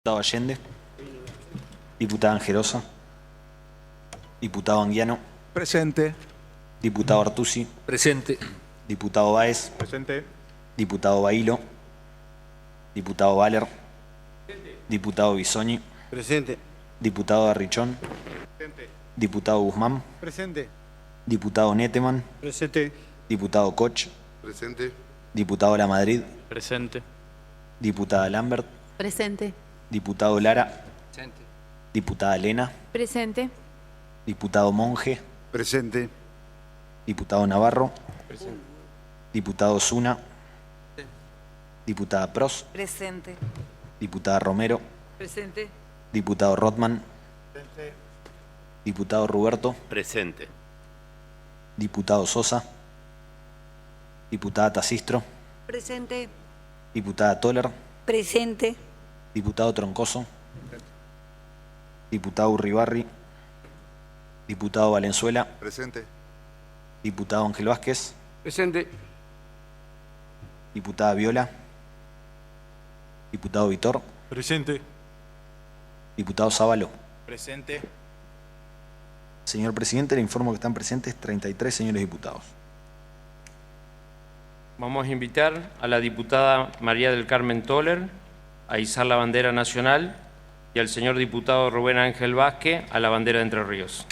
Diputado Allende. Diputada Angerosa. Diputado Anguiano. Presente. Diputado Artusi. Presente. Diputado Báez. Presente. Diputado Bailo. Diputado Valer. Diputado Bisogni. Presente. Diputado Arrichón. Presente. Diputado Guzmán. Presente. Diputado Neteman. Presente. Diputado Koch. Presente. Diputado La Madrid. Presente. Diputada Lambert. Presente. Diputado Lara. Presente. Diputada Lena. Presente. Diputado Monge. Presente. Diputado Navarro. Presente. Diputado Zuna. Diputada Pros. Presente. Diputada Romero. Presente. Diputado Rotman. Diputado Ruberto. Presente. Diputado Sosa. Diputada Tacistro. Presente. Diputada Toller. Presente. Diputado Troncoso. Diputado Urribarri. Diputado Valenzuela. Presente. Diputado Ángel Vázquez. Presente. Diputada Viola. Diputado Vitor. Presente. Diputado Sábalo. Presente. Señor presidente, le informo que están presentes 33 señores diputados. Vamos a invitar a la diputada María del Carmen Toller a izar la bandera nacional y al señor diputado Rubén Ángel Vázquez a la bandera de Entre Ríos.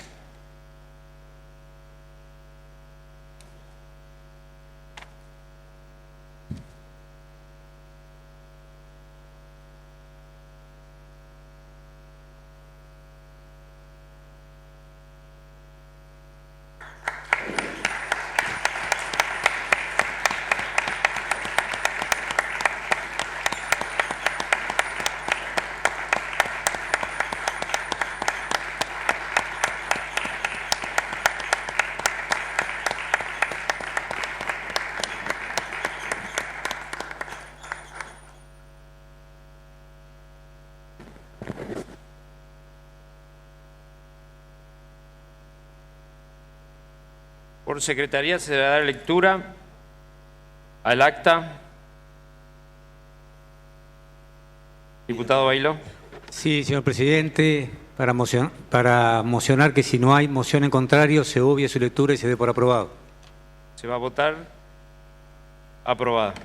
Por secretaría se dará lectura al acta. Diputado Bailo. Sí, señor presidente, para mocionar que si no hay moción en contrario se obvie su lectura y se dé por aprobado. Se va a votar. Aprobada.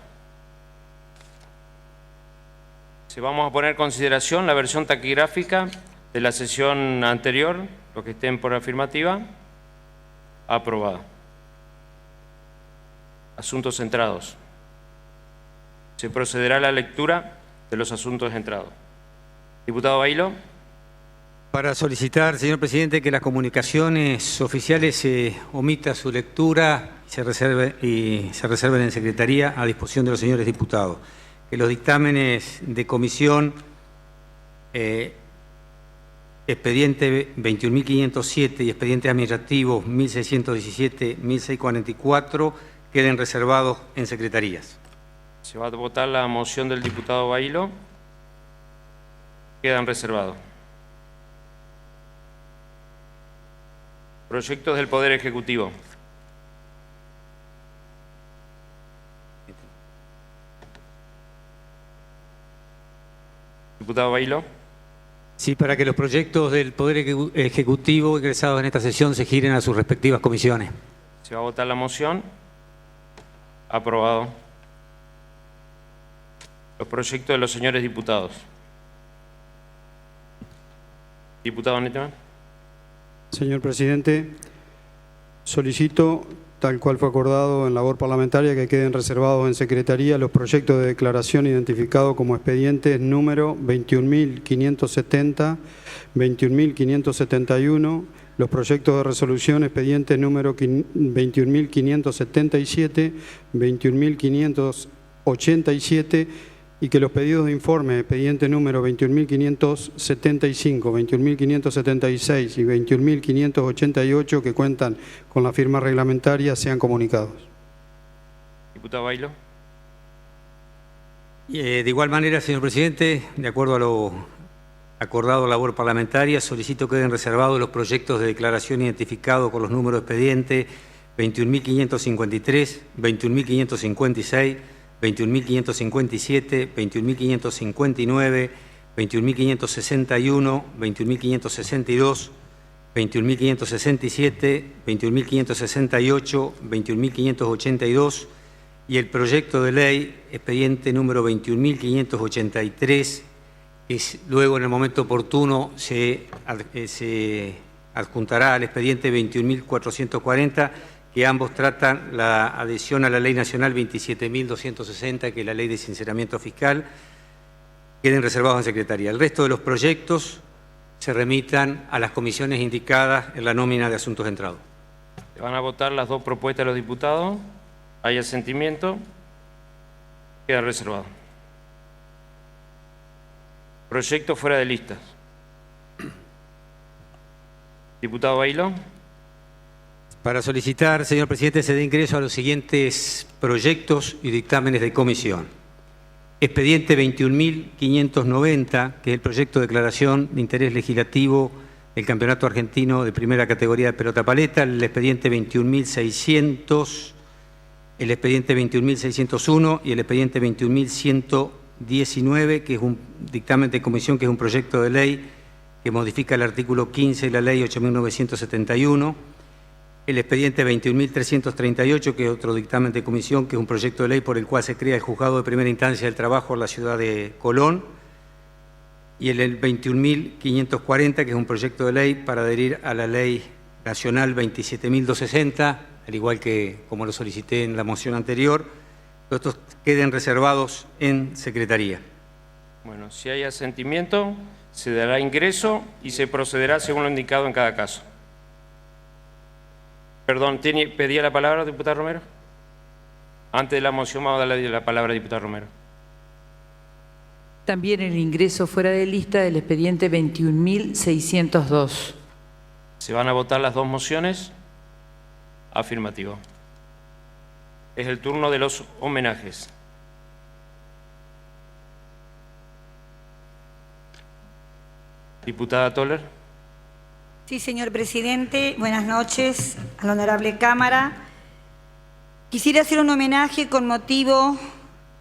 Se vamos a poner en consideración la versión taquigráfica de la sesión anterior, los que estén por afirmativa. Aprobada. Asuntos centrados. Se procederá a la lectura de los asuntos centrados. Diputado Bailo. Para solicitar, señor presidente, que las comunicaciones oficiales se omita su lectura y se reserven en secretaría a disposición de los señores diputados. Que los dictámenes de comisión, expediente 21.507 y expedientes administrativos 1.617, 1.644, queden reservados en secretarías. Se va a votar la moción del diputado Bailo. Quedan reservados. Proyectos del Poder Ejecutivo. Diputado Bailo. Sí, para que los proyectos del Poder Ejecutivo ingresados en esta sesión se giren a sus respectivas comisiones. Se va a votar la moción. Aprobado. Los proyectos de los señores diputados. Diputado Neteman. Señor presidente, solicito, tal cual fue acordado en labor parlamentaria, que queden reservados en secretaría los proyectos de declaración identificados como expedientes número 21.570, 21.571, los proyectos de resolución expediente número 21.577, 21.587 y que los pedidos de informe expediente número 21.575, 21.576 y 21.588 que cuentan con la firma reglamentaria sean comunicados. Diputado Bailo. De igual manera, señor presidente, de acuerdo a lo acordado en labor parlamentaria, solicito que queden reservados los proyectos de declaración identificados con los números de expediente 21.553, 21.556, 21.557, 21.559, 21.561, 21.562, 21.567, 21.568, 21.582 y el proyecto de ley expediente número 21.583, que luego en el momento oportuno se adjuntará al expediente 21.440, que ambos tratan la adhesión a la Ley Nacional 27.260, que es la Ley de Sinceramiento Fiscal, queden reservados en Secretaría. El resto de los proyectos se remitan a las comisiones indicadas en la nómina de asuntos entrados. Se van a votar las dos propuestas de los diputados. ¿Hay asentimiento? Queda reservado. Proyecto fuera de listas. Diputado Bailo. Para solicitar, señor presidente, se dé ingreso a los siguientes proyectos y dictámenes de comisión. Expediente 21.590, que es el proyecto de declaración de interés legislativo del Campeonato Argentino de Primera Categoría de Pelota Paleta, el expediente 21.600, el expediente 21.601 y el expediente 21.119, que es un dictamen de comisión, que es un proyecto de ley que modifica el artículo 15 de la Ley 8.971, el expediente 21.338, que es otro dictamen de comisión, que es un proyecto de ley por el cual se crea el Juzgado de Primera Instancia del Trabajo en la ciudad de Colón, y el 21.540, que es un proyecto de ley para adherir a la Ley Nacional 27.260, al igual que como lo solicité en la moción anterior. Estos queden reservados en Secretaría. Bueno, si hay asentimiento, se dará ingreso y se procederá según lo indicado en cada caso. Perdón, ¿pedía la palabra, diputado Romero? Antes de la moción, vamos a darle la palabra al diputado Romero. También el ingreso fuera de lista del expediente 21.602. ¿Se van a votar las dos mociones? Afirmativo. Es el turno de los homenajes. Diputada Toller. Sí, señor presidente. Buenas noches a la honorable Cámara. Quisiera hacer un homenaje con motivo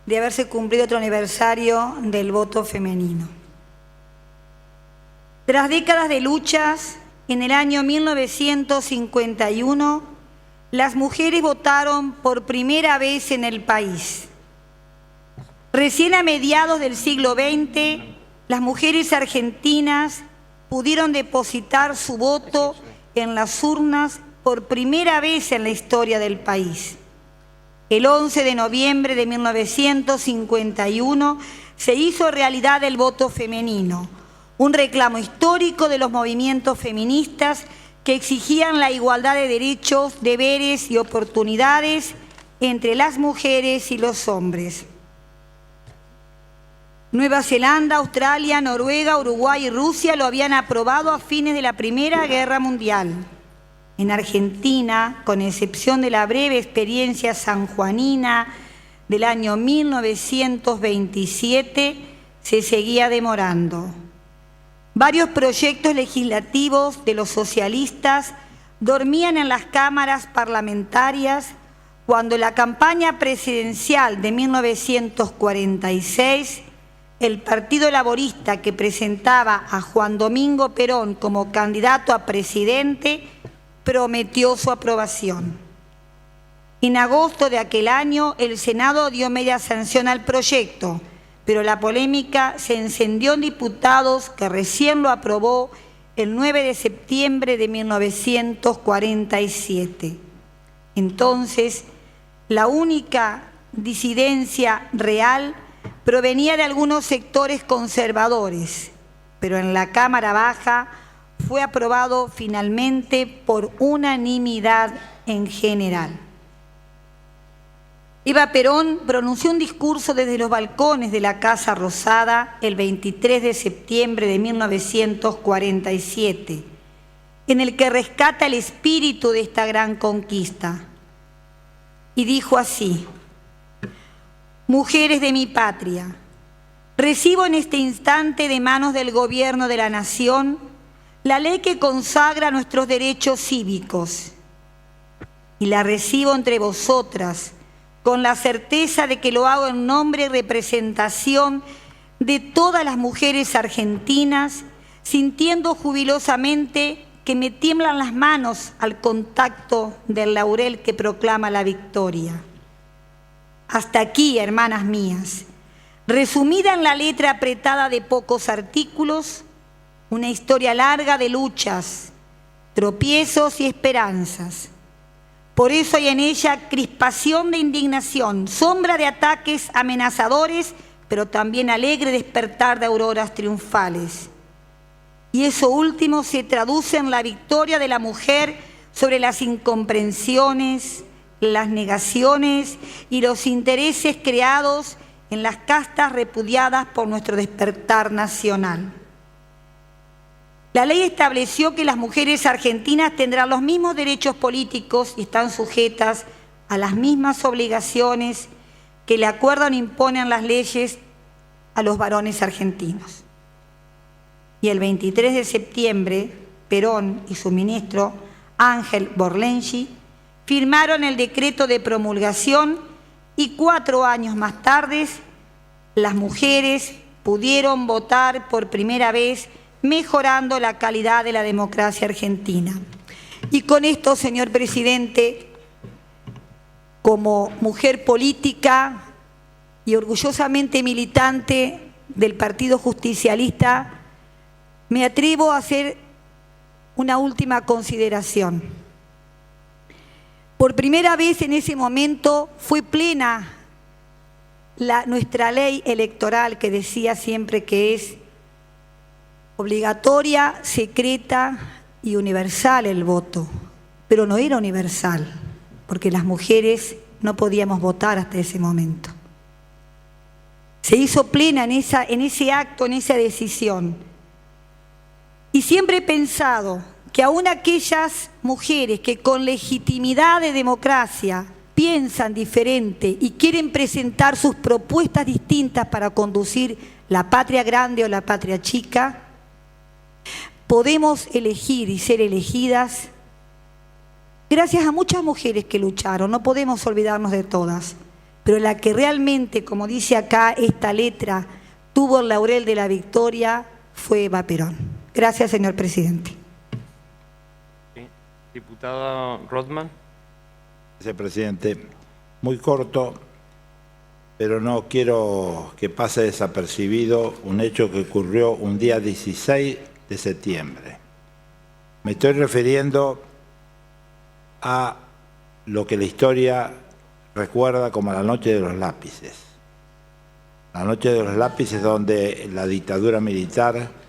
de haberse cumplido otro aniversario del voto femenino. Tras décadas de luchas, en el año 1951, las mujeres votaron por primera vez en el país. Recién a mediados del siglo XX, las mujeres argentinas pudieron depositar su voto en las urnas por primera vez en la historia del país. El 11 de noviembre de 1951 se hizo realidad el voto femenino, un reclamo histórico de los movimientos feministas que exigían la igualdad de derechos, deberes y oportunidades entre las mujeres y los hombres. Nueva Zelanda, Australia, Noruega, Uruguay y Rusia lo habían aprobado a fines de la Primera Guerra Mundial. En Argentina, con excepción de la breve experiencia sanjuanina del año 1927, se seguía demorando. Varios proyectos legislativos de los socialistas dormían en las cámaras parlamentarias cuando la campaña presidencial de 1946 el Partido Laborista, que presentaba a Juan Domingo Perón como candidato a presidente, prometió su aprobación. En agosto de aquel año, el Senado dio media sanción al proyecto, pero la polémica se encendió en diputados, que recién lo aprobó el 9 de septiembre de 1947. Entonces, la única disidencia real provenía de algunos sectores conservadores, pero en la Cámara Baja fue aprobado finalmente por unanimidad en general. Eva Perón pronunció un discurso desde los balcones de la Casa Rosada el 23 de septiembre de 1947, en el que rescata el espíritu de esta gran conquista. Y dijo así: mujeres de mi patria, recibo en este instante de manos del Gobierno de la Nación la ley que consagra nuestros derechos cívicos, y la recibo entre vosotras con la certeza de que lo hago en nombre y representación de todas las mujeres argentinas, sintiendo jubilosamente que me tiemblan las manos al contacto del laurel que proclama la victoria. Hasta aquí, hermanas mías, resumida en la letra apretada de pocos artículos, una historia larga de luchas, tropiezos y esperanzas. Por eso hay en ella crispación de indignación, sombra de ataques amenazadores, pero también alegre despertar de auroras triunfales. Y eso último se traduce en la victoria de la mujer sobre las incomprensiones, las negaciones y los intereses creados en las castas repudiadas por nuestro despertar nacional. La ley estableció que las mujeres argentinas tendrán los mismos derechos políticos y están sujetas a las mismas obligaciones que le acuerdan e imponen las leyes a los varones argentinos. Y el 23 de septiembre, Perón y su ministro Ángel Borlenchi firmaron el decreto de promulgación y 4 años más tarde las mujeres pudieron votar por primera vez, mejorando la calidad de la democracia argentina. Y con esto, señor presidente, como mujer política y orgullosamente militante del Partido Justicialista, me atrevo a hacer una última consideración. Por primera vez en ese momento fue plena nuestra ley electoral, que decía siempre que es obligatoria, secreta y universal el voto, pero no era universal, porque las mujeres no podíamos votar hasta ese momento. Se hizo plena en ese acto, en esa decisión. Y siempre he pensado que aún aquellas mujeres que con legitimidad de democracia piensan diferente y quieren presentar sus propuestas distintas para conducir la patria grande o la patria chica, podemos elegir y ser elegidas gracias a muchas mujeres que lucharon, no podemos olvidarnos de todas, pero la que realmente, como dice acá esta letra, tuvo el laurel de la victoria fue Eva Perón. Gracias, señor presidente. Sí. Diputado Rothman. Gracias, presidente. Muy corto, pero no quiero que pase desapercibido un hecho que ocurrió un día 16 de septiembre. Me estoy refiriendo a lo que la historia recuerda como la Noche de los Lápices. La Noche de los Lápices, donde la dictadura militar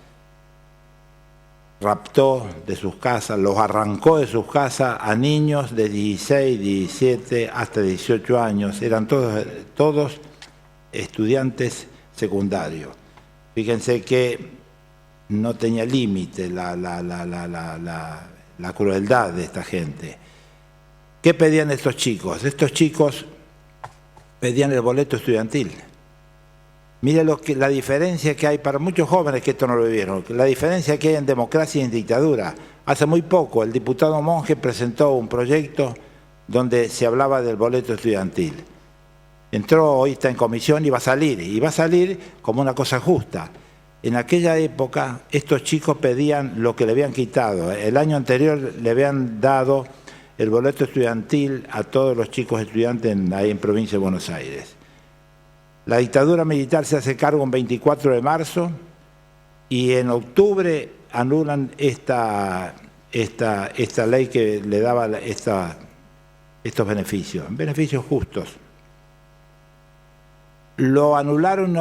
raptó de sus casas, los arrancó de sus casas a niños de 16, 17 hasta 18 años. Eran todos estudiantes secundarios. Fíjense que no tenía límite la crueldad de esta gente. ¿Qué pedían estos chicos? Estos chicos pedían el boleto estudiantil. Mire la diferencia que hay para muchos jóvenes que esto no lo vivieron, la diferencia que hay en democracia y en dictadura. Hace muy poco el diputado Monge presentó un proyecto donde se hablaba del boleto estudiantil. Entró, hoy está en comisión y va a salir como una cosa justa. En aquella época estos chicos pedían lo que le habían quitado. El año anterior le habían dado el boleto estudiantil a todos los chicos estudiantes ahí en provincia de Buenos Aires. La dictadura militar se hace cargo el 24 de marzo y en octubre anulan esta ley que le daba estos beneficios justos. Lo anularon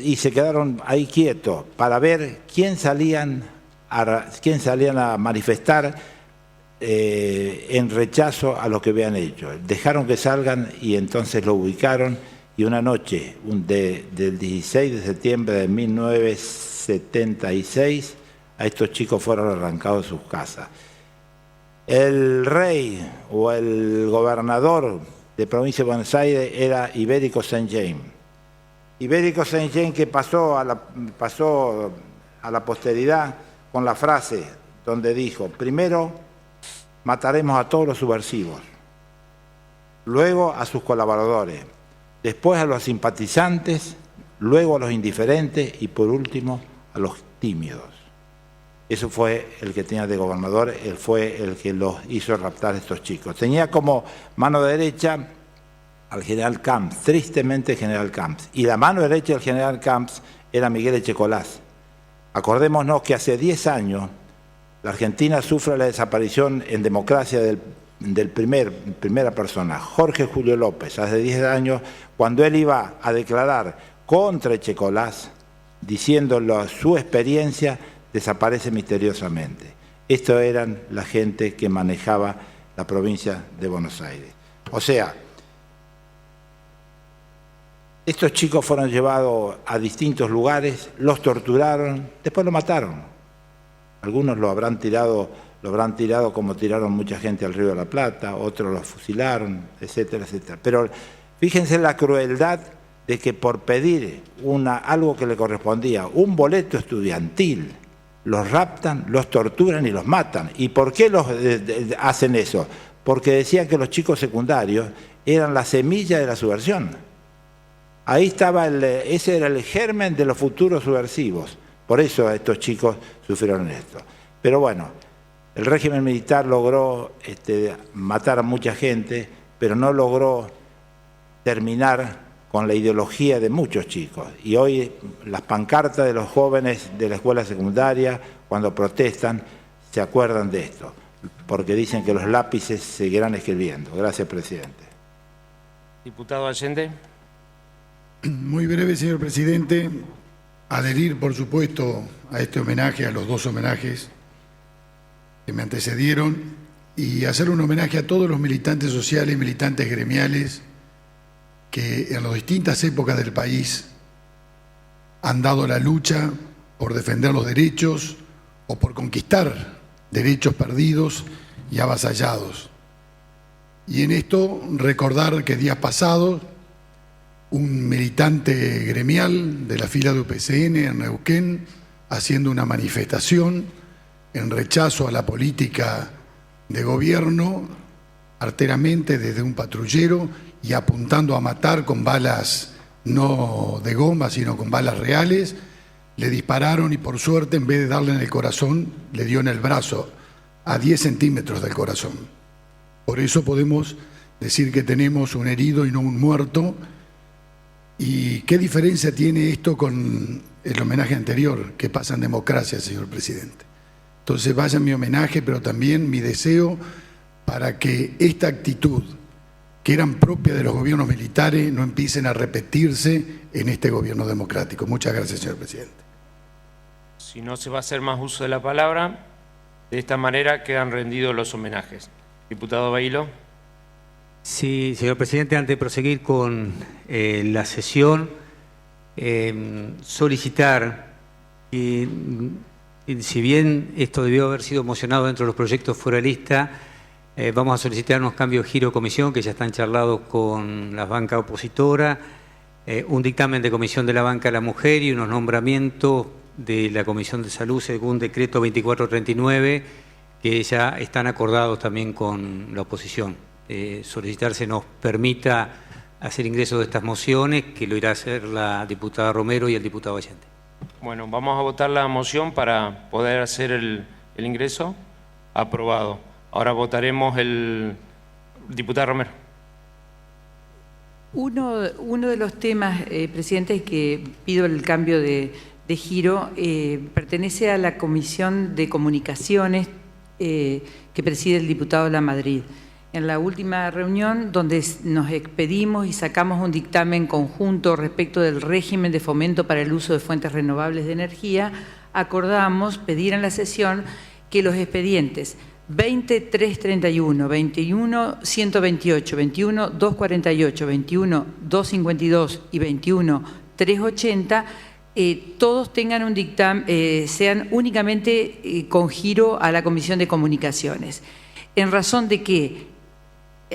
y se quedaron ahí quietos para ver quién salían a manifestar en rechazo a lo que habían hecho. Dejaron que salgan y entonces lo ubicaron, y una noche del 16 de septiembre de 1976 a estos chicos fueron arrancados de sus casas. El rey o el gobernador de provincia de Buenos Aires era Ibérico Saint-James. Ibérico Saint-James, que pasó a la posteridad con la frase donde dijo: primero mataremos a todos los subversivos, luego a sus colaboradores, después a los simpatizantes luego a los indiferentes y por último a los tímidos. Eso fue el que tenía de gobernador, él fue el que los hizo raptar a estos chicos. Tenía como mano derecha al general Camps, tristemente el general Camps, y la mano derecha del general Camps era Miguel Echecolás. Acordémonos que hace 10 años la Argentina sufre la desaparición en democracia del primera persona, Jorge Julio López, hace 10 años, cuando él iba a declarar contra Echecolás, diciendo su experiencia, desaparece misteriosamente. Esto eran la gente que manejaba la provincia de Buenos Aires. O sea, estos chicos fueron llevados a distintos lugares, los torturaron, después lo mataron. Algunos lo habrán tirado como tiraron mucha gente al Río de la Plata, otros los fusilaron, etcétera, etcétera. Pero fíjense la crueldad de que por pedir algo que le correspondía, un boleto estudiantil, los raptan, los torturan y los matan. ¿Y por qué hacen eso? Porque decían que los chicos secundarios eran la semilla de la subversión. Ahí estaba, ese era el germen de los futuros subversivos. Por eso estos chicos sufrieron esto. Pero bueno, el régimen militar logró matar a mucha gente, pero no logró terminar con la ideología de muchos chicos. Y hoy las pancartas de los jóvenes de la escuela secundaria, cuando protestan, se acuerdan de esto, porque dicen que los lápices seguirán escribiendo. Gracias, presidente. Diputado Allende. Muy breve, señor presidente. Adherir, por supuesto, a este homenaje, a los dos homenajes que me antecedieron, y hacer un homenaje a todos los militantes sociales, militantes gremiales, que en las distintas épocas del país han dado la lucha por defender los derechos o por conquistar derechos perdidos y avasallados. Y en esto recordar que días pasados un militante gremial de la fila de UPCN en Neuquén, haciendo una manifestación en rechazo a la política de gobierno, arteramente desde un patrullero y apuntando a matar con balas no de goma, sino con balas reales, le dispararon y por suerte, en vez de darle en el corazón, le dio en el brazo, a 10 centímetros del corazón. Por eso podemos decir que tenemos un herido y no un muerto. ¿Y qué diferencia tiene esto con el homenaje anterior que pasa en democracia, señor presidente? Entonces vaya mi homenaje, pero también mi deseo para que esta actitud, que eran propias de los gobiernos militares, no empiecen a repetirse en este gobierno democrático. Muchas gracias, señor presidente. Si no se va a hacer más uso de la palabra, de esta manera quedan rendidos los homenajes. Diputado Bailo. Sí, señor presidente, antes de proseguir con la sesión, solicitar que, si bien esto debió haber sido mocionado dentro de los proyectos foralistas, vamos a solicitar unos cambios de giro de comisión que ya están charlados con la banca opositora, un dictamen de comisión de la banca de la mujer y unos nombramientos de la Comisión de Salud según decreto 2439 que ya están acordados también con la oposición. Solicitar se nos permita hacer ingreso de estas mociones, que lo irá a hacer la diputada Romero y el diputado Allende. Bueno, vamos a votar la moción para poder hacer el ingreso. Aprobado. Ahora votaremos el diputado Romero. Uno de los temas, presidente, es que pido el cambio de giro, pertenece a la Comisión de Comunicaciones que preside el diputado Lamadrid. En la última reunión, donde nos expedimos y sacamos un dictamen conjunto respecto del régimen de fomento para el uso de fuentes renovables de energía, acordamos pedir en la sesión que los expedientes 20.331, 21.128, 21.248, 21.252 y 21.380 todos tengan un dictamen, sean únicamente con giro a la Comisión de Comunicaciones, en razón de que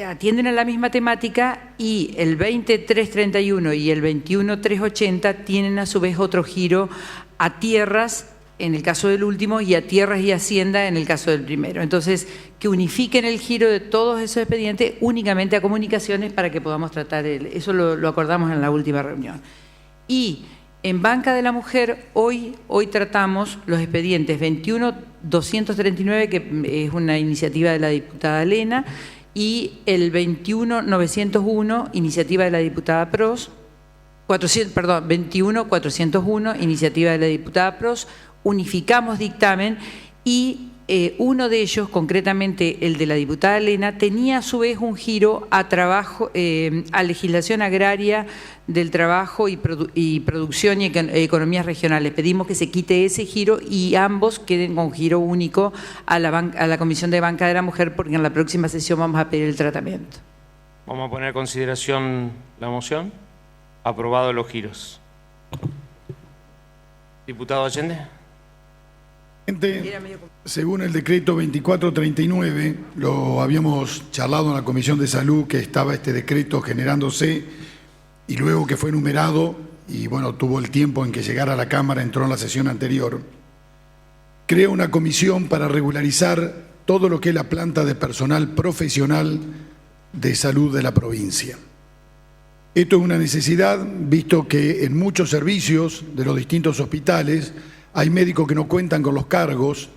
atienden a la misma temática y el 20.331 y el 21.380 tienen a su vez otro giro a tierras, en el caso del último, y a tierras y hacienda en el caso del primero. Entonces, que unifiquen el giro de todos esos expedientes únicamente a comunicaciones para que podamos tratar eso lo acordamos en la última reunión. Y En Banca de la Mujer, hoy tratamos los expedientes 21.239, que es una iniciativa de la diputada Lena, y el 21.901, iniciativa de la diputada Pros, 21.401, iniciativa de la diputada Pros. Unificamos dictamen y uno de ellos, concretamente el de la diputada Lena, tenía a su vez un giro a trabajo, a legislación agraria del trabajo y producción y economías regionales. Pedimos que se quite ese giro y ambos queden con giro único a la Comisión de Banca de la Mujer, porque en la próxima sesión vamos a pedir el tratamiento. Vamos a poner en consideración la moción. Aprobado los giros. Diputado Allende. Según el decreto 2439, lo habíamos charlado en la Comisión de Salud, que estaba este decreto generándose y luego que fue enumerado y bueno, tuvo el tiempo en que llegara a la Cámara, entró en la sesión anterior. Crea una comisión para regularizar todo lo que es la planta de personal profesional de salud de la provincia. Esto es una necesidad, visto que en muchos servicios de los distintos hospitales hay médicos que no cuentan con los cargos,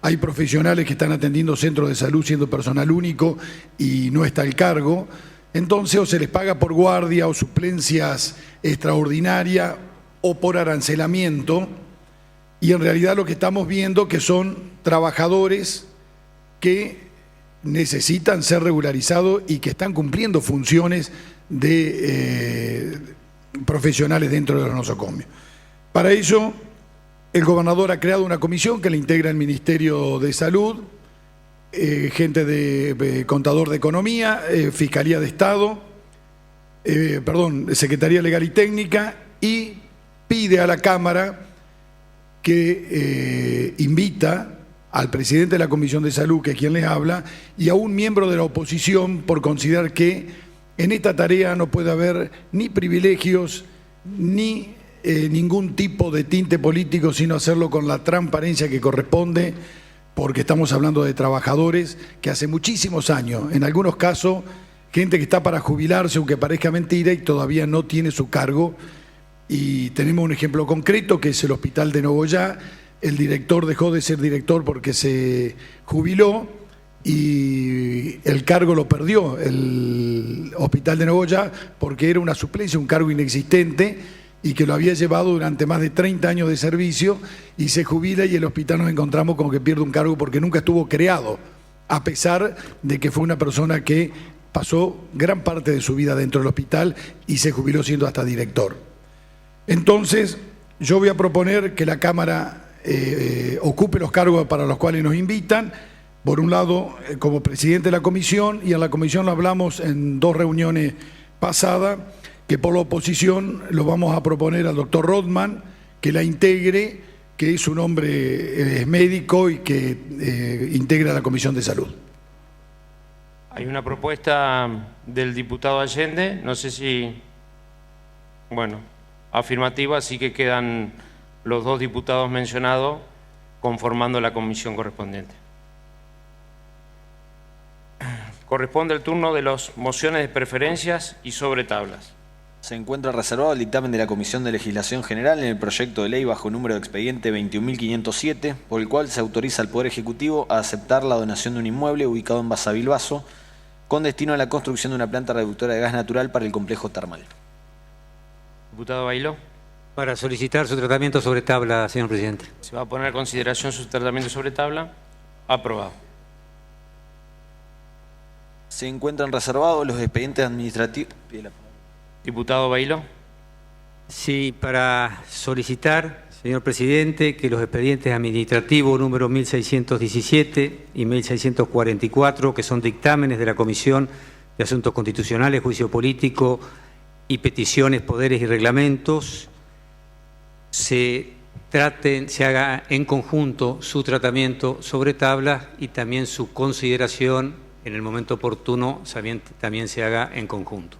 hay profesionales que están atendiendo centros de salud siendo personal único y no está el cargo, entonces o se les paga por guardia o suplencias extraordinarias o por arancelamiento, y en realidad lo que estamos viendo que son trabajadores que necesitan ser regularizados y que están cumpliendo funciones de profesionales dentro de los nosocomios. Para ello, el gobernador ha creado una comisión que le integra el Ministerio de Salud, gente de contador de Economía, Fiscalía de Estado, Secretaría Legal y Técnica, y pide a la Cámara que invita al presidente de la Comisión de Salud, que es quien les habla, y a un miembro de la oposición por considerar que en esta tarea no puede haber ni privilegios ni ningún tipo de tinte político, sino hacerlo con la transparencia que corresponde, porque estamos hablando de trabajadores que hace muchísimos años, en algunos casos, gente que está para jubilarse, aunque parezca mentira, y todavía no tiene su cargo. Y tenemos un ejemplo concreto, que es el Hospital de Nogoyá. El director dejó de ser director porque se jubiló y el cargo lo perdió el Hospital de Nogoyá porque era una suplencia, un cargo inexistente, y que lo había llevado durante más de 30 años de servicio, y se jubila y el hospital nos encontramos con que pierde un cargo porque nunca estuvo creado, a pesar de que fue una persona que pasó gran parte de su vida dentro del hospital y se jubiló siendo hasta director. Entonces, yo voy a proponer que la Cámara ocupe los cargos para los cuales nos invitan. Por un lado, como presidente de la comisión, y en la comisión lo hablamos en 2 reuniones pasadas, que por la oposición lo vamos a proponer al doctor Rodman, que la integre, que es un hombre médico y que integra la Comisión de Salud. Hay una propuesta del diputado Allende, no sé si, bueno, afirmativa, así que quedan los 2 diputados mencionados conformando la comisión correspondiente. Corresponde el turno de las mociones de preferencias y sobre tablas. Se encuentra reservado el dictamen de la Comisión de Legislación General en el proyecto de ley bajo número de expediente 21.507, por el cual se autoriza al Poder Ejecutivo a aceptar la donación de un inmueble ubicado en Basavilbaso con destino a la construcción de una planta reductora de gas natural para el complejo termal. Diputado Bailó. Para solicitar su tratamiento sobre tabla, señor presidente. Se va a poner a consideración su tratamiento sobre tabla. Aprobado. Se encuentran reservados los expedientes administrativos. Diputado Bailó. Sí, para solicitar, señor presidente, que los expedientes administrativos número 1617 y 1644, que son dictámenes de la Comisión de Asuntos Constitucionales, Juicio Político y Peticiones, Poderes y Reglamentos, se haga en conjunto su tratamiento sobre tablas y también su consideración en el momento oportuno también se haga en conjunto.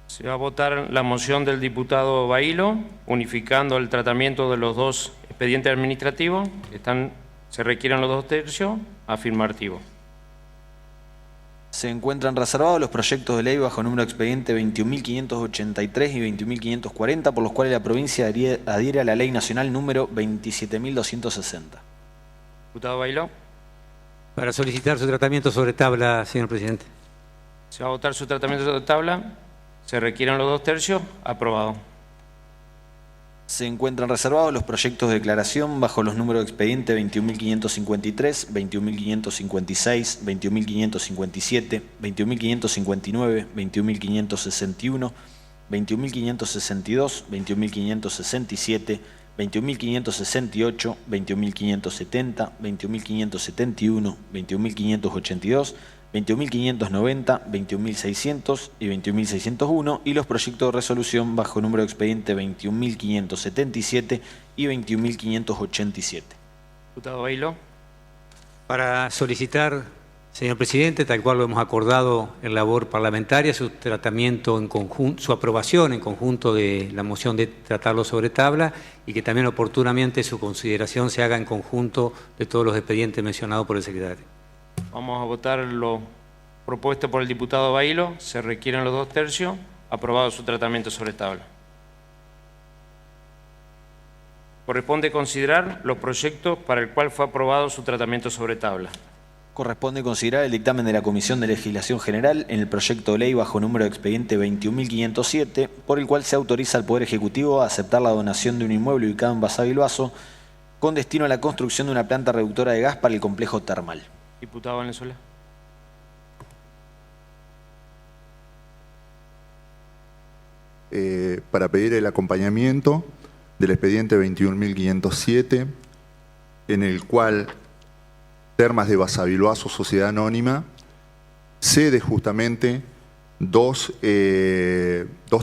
Se va a votar la moción del diputado Bailo, unificando el tratamiento de los 2 expedientes administrativos. Se requieren los 2 tercios, afirmativo. Se encuentran reservados los proyectos de ley bajo número de expediente 21.583 y 21.540, por los cuales la provincia adhiere a la ley nacional número 27.260. Diputado Bailo. Para solicitar su tratamiento sobre tabla, señor presidente. Se va a votar su tratamiento sobre tabla. Se requieren los 2/3. Aprobado. Se encuentran reservados los proyectos de declaración bajo los números de expediente 21.553, 21.556, 21.557, 21.559, 21.561, 21.562, 21.567, 21.568, 21.570, 21.571, 21.582, 21.590, 21.600 y 21.601 y los proyectos de resolución bajo número de expediente 21.577 y 21.587. Diputado Bailo. Para solicitar, señor presidente, tal cual lo hemos acordado en labor parlamentaria, su tratamiento en conjunto, su aprobación en conjunto de la moción de tratarlo sobre tabla y que también oportunamente su consideración se haga en conjunto de todos los expedientes mencionados por el secretario. Vamos a votar lo propuesto por el diputado Bailo. Se requieren los 2/3. Aprobado su tratamiento sobre tabla. Corresponde considerar los proyectos para el cual fue aprobado su tratamiento sobre tabla. Corresponde considerar el dictamen de la Comisión de Legislación General en el proyecto de ley bajo número de expediente 21.507, por el cual se autoriza al Poder Ejecutivo a aceptar la donación de un inmueble ubicado en Basavilbaso con destino a la construcción de una planta reductora de gas para el complejo termal. Diputado Valenzuela. Para pedir el acompañamiento del expediente 21.507, en el cual Termas de Basavilbaso, Sociedad Anónima, cede justamente dos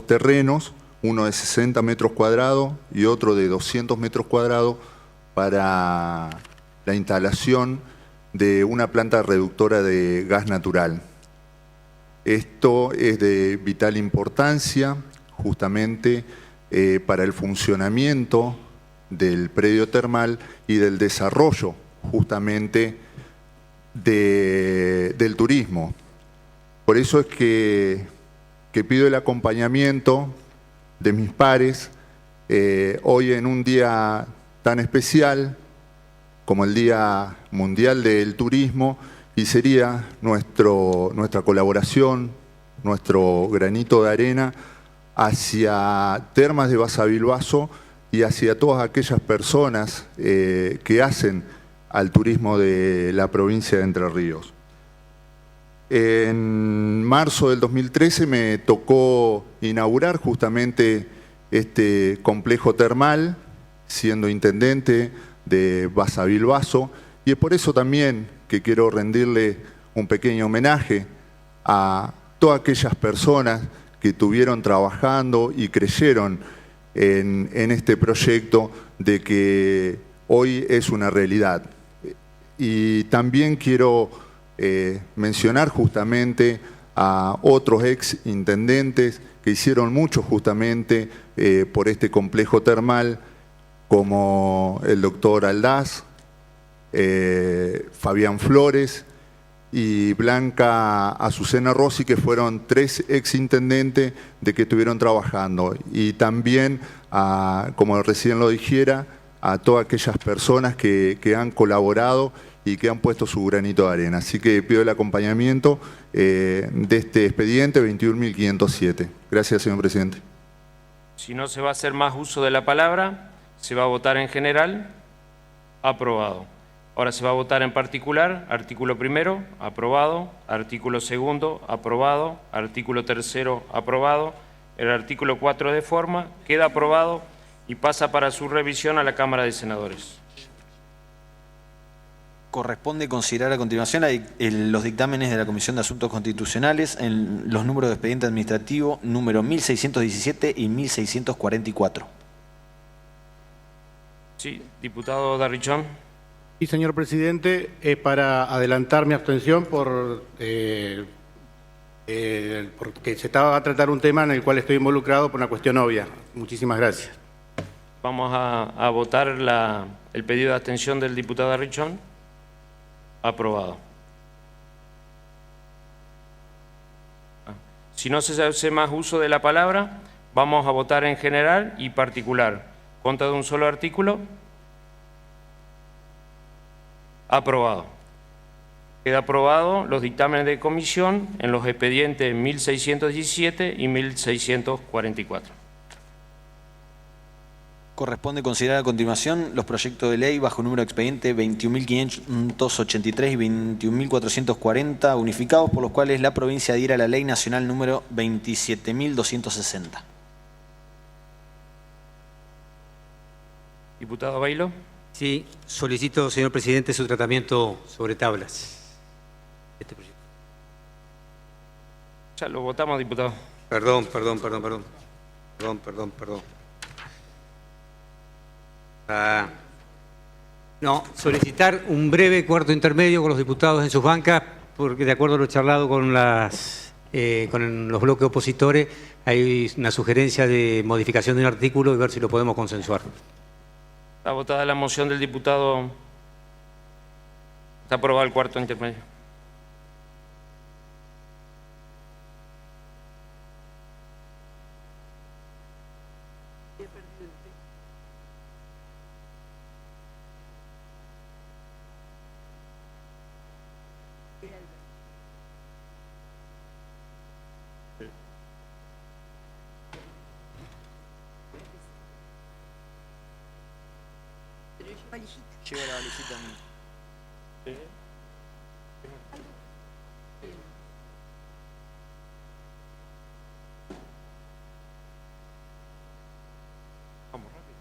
terrenos, uno de 60 metros cuadrados y otro de 200 metros cuadrados, para la instalación de una planta reductora de gas natural. Esto es de vital importancia justamente para el funcionamiento del predio termal y del desarrollo justamente del turismo. Por eso es que pido el acompañamiento de mis pares hoy en un día tan especial como el Día Mundial del Turismo, y sería nuestra colaboración, nuestro granito de arena hacia Termas de Basavilbaso y hacia todas aquellas personas que hacen al turismo de la provincia de Entre Ríos. En marzo del 2013 me tocó inaugurar justamente este complejo termal, siendo intendente de Basavilbaso, y es por eso también que quiero rendirle un pequeño homenaje a todas aquellas personas que estuvieron trabajando y creyeron en este proyecto de que hoy es una realidad. Y también quiero mencionar justamente a otros ex intendentes que hicieron mucho justamente por este complejo termal, como el doctor Aldaz, Fabián Flores y Blanca Azucena Rossi, que fueron 3 exintendentes de que estuvieron trabajando. Y también, como recién lo dijera, a todas aquellas personas que han colaborado y que han puesto su granito de arena. Así que pido el acompañamiento de este expediente 21.507. Gracias, señor presidente. Si no se va a hacer más uso de la palabra, se va a votar en general. Aprobado. Ahora se va a votar en particular. Artículo primero, aprobado. Artículo segundo, aprobado. Artículo tercero, aprobado. El artículo 4 de forma queda aprobado y pasa para su revisión a la Cámara de Senadores. Corresponde considerar a continuación los dictámenes de la Comisión de Asuntos Constitucionales en los números de expediente administrativo número 1617 y 1644. Sí, diputado Darrichón. Sí, señor presidente, para adelantar mi abstención porque se estaba a tratar un tema en el cual estoy involucrado por una cuestión obvia. Muchísimas gracias. Vamos a votar el pedido de abstención del diputado Darrichón. Aprobado. Si no se hace más uso de la palabra, vamos a votar en general y particular. Contra de un solo artículo. Aprobado. Queda aprobado los dictámenes de comisión en los expedientes 1617 y 1644. Corresponde considerar a continuación los proyectos de ley bajo número de expediente 21.583 y 21.440 unificados, por los cuales la provincia adhiere a la Ley Nacional número 27.260. Diputado Bailo. Sí, solicito, señor presidente, su tratamiento sobre tablas. Este proyecto. Ya lo votamos, diputado. Perdón. No, solicitar un breve cuarto intermedio con los diputados en sus bancas, porque de acuerdo a lo charlado con los bloques opositores, hay una sugerencia de modificación de un artículo y ver si lo podemos consensuar. Está votada la moción del diputado. Está aprobado el cuarto intermedio. Lleva la valijita. Vamos rápido.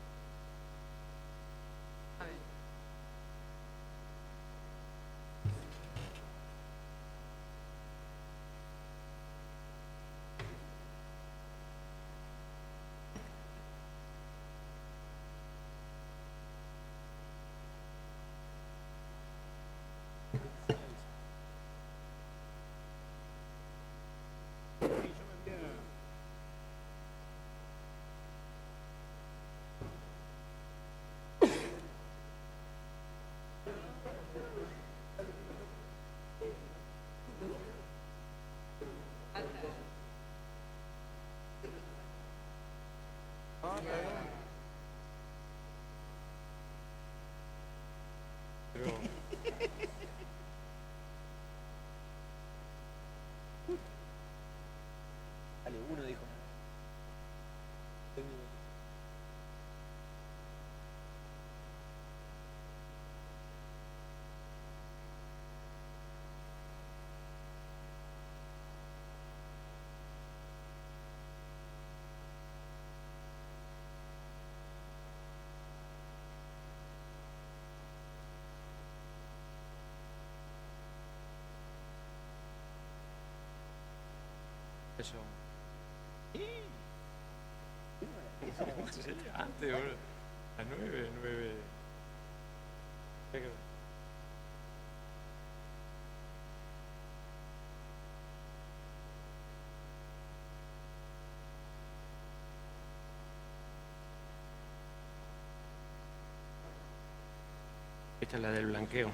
Dale, uno dijo. Eso. Antes, boludo. A 9. Esta es la del blanqueo.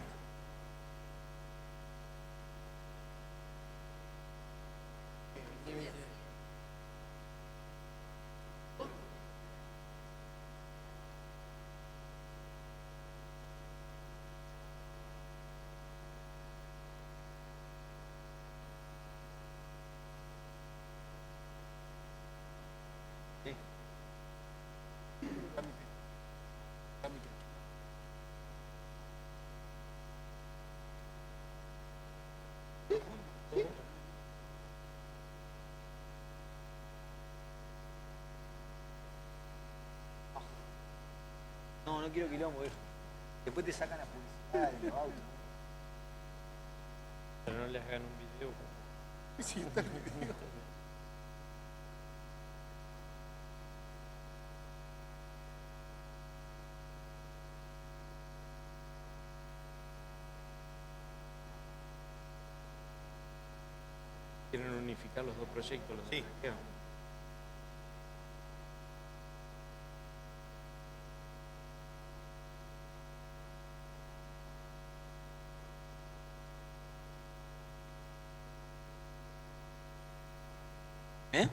No quiero quilombo, viejo. Después te sacan la publicidad de los autos. Pero no les hagan un video. Sí, está el video. Quieren unificar los dos proyectos. Los sí. ¿Eh?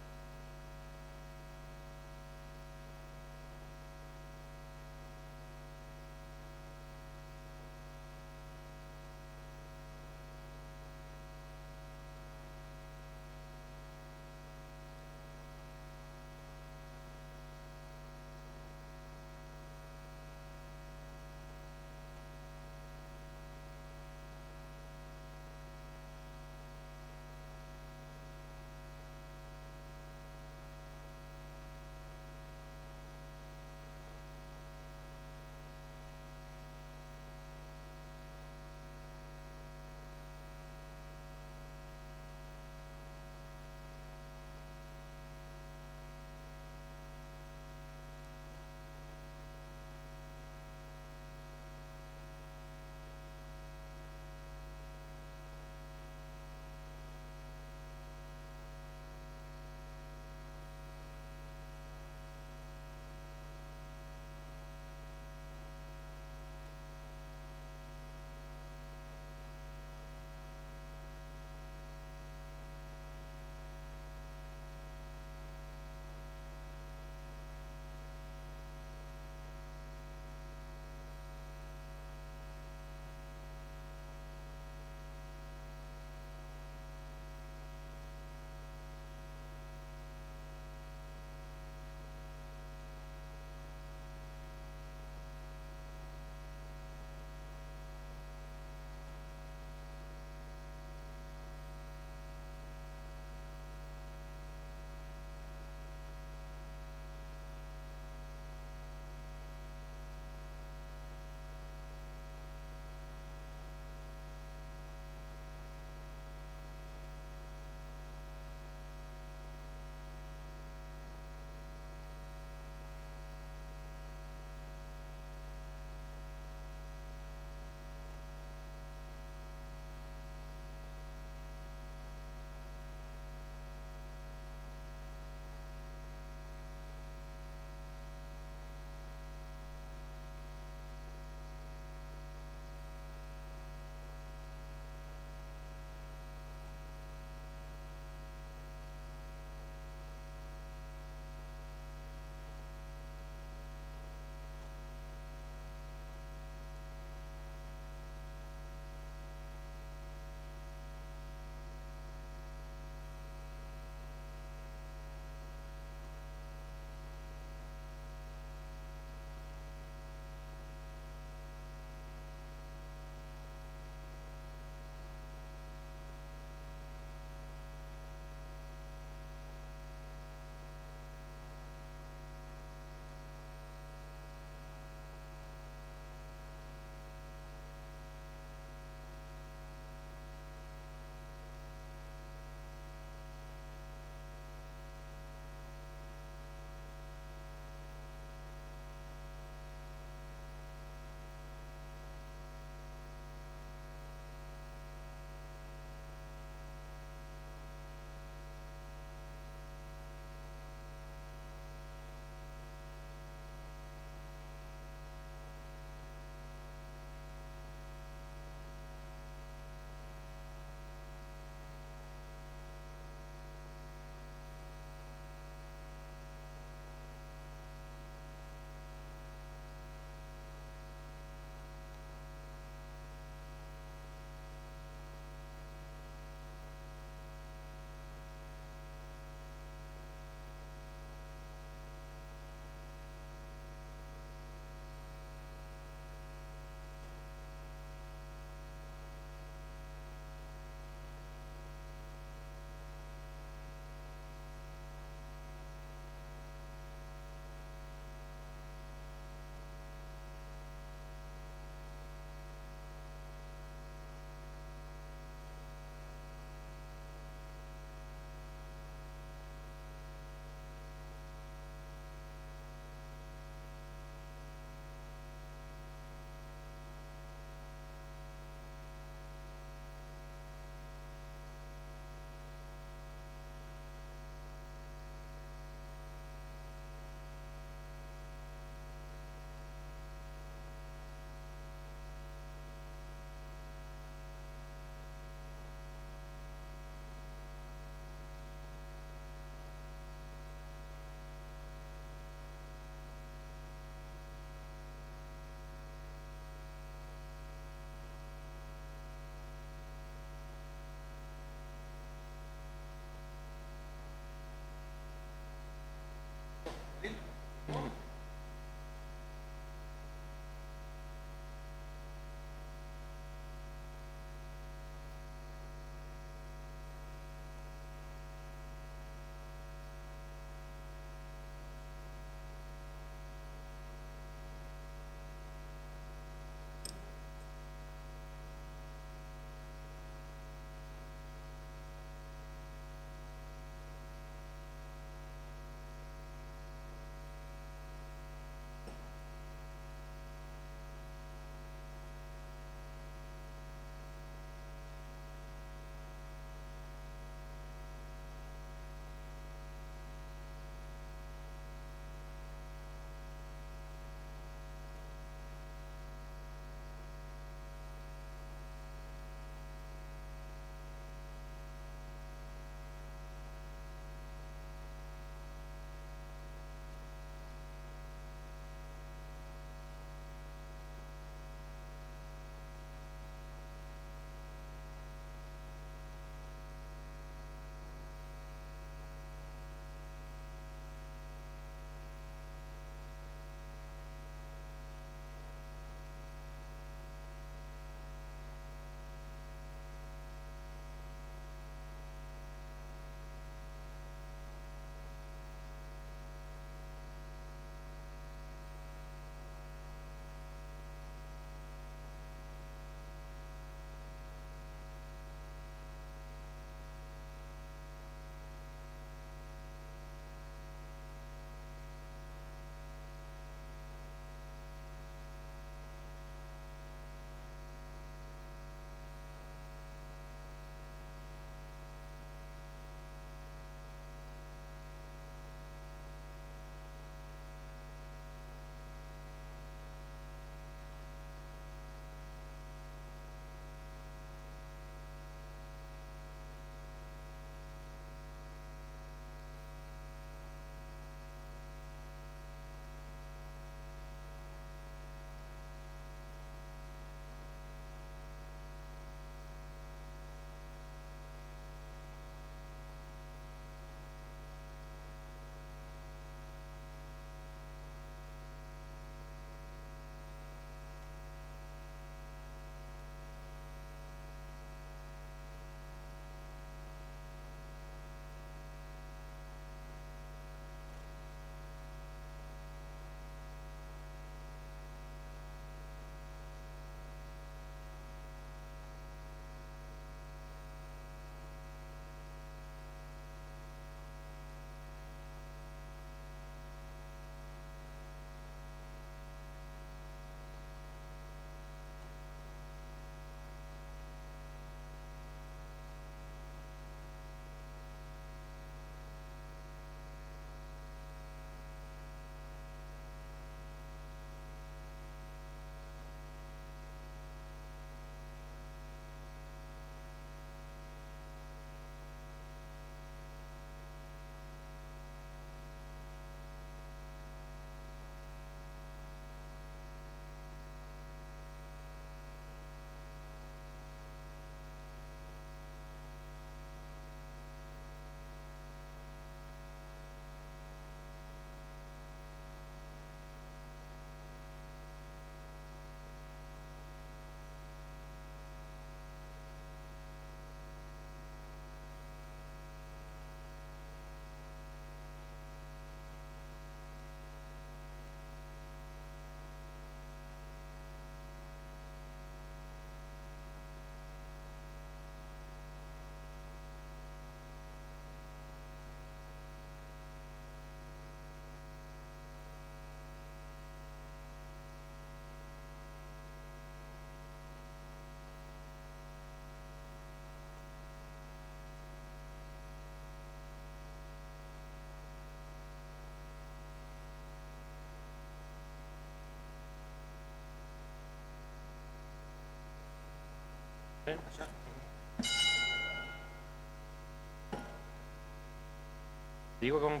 Digo cómo.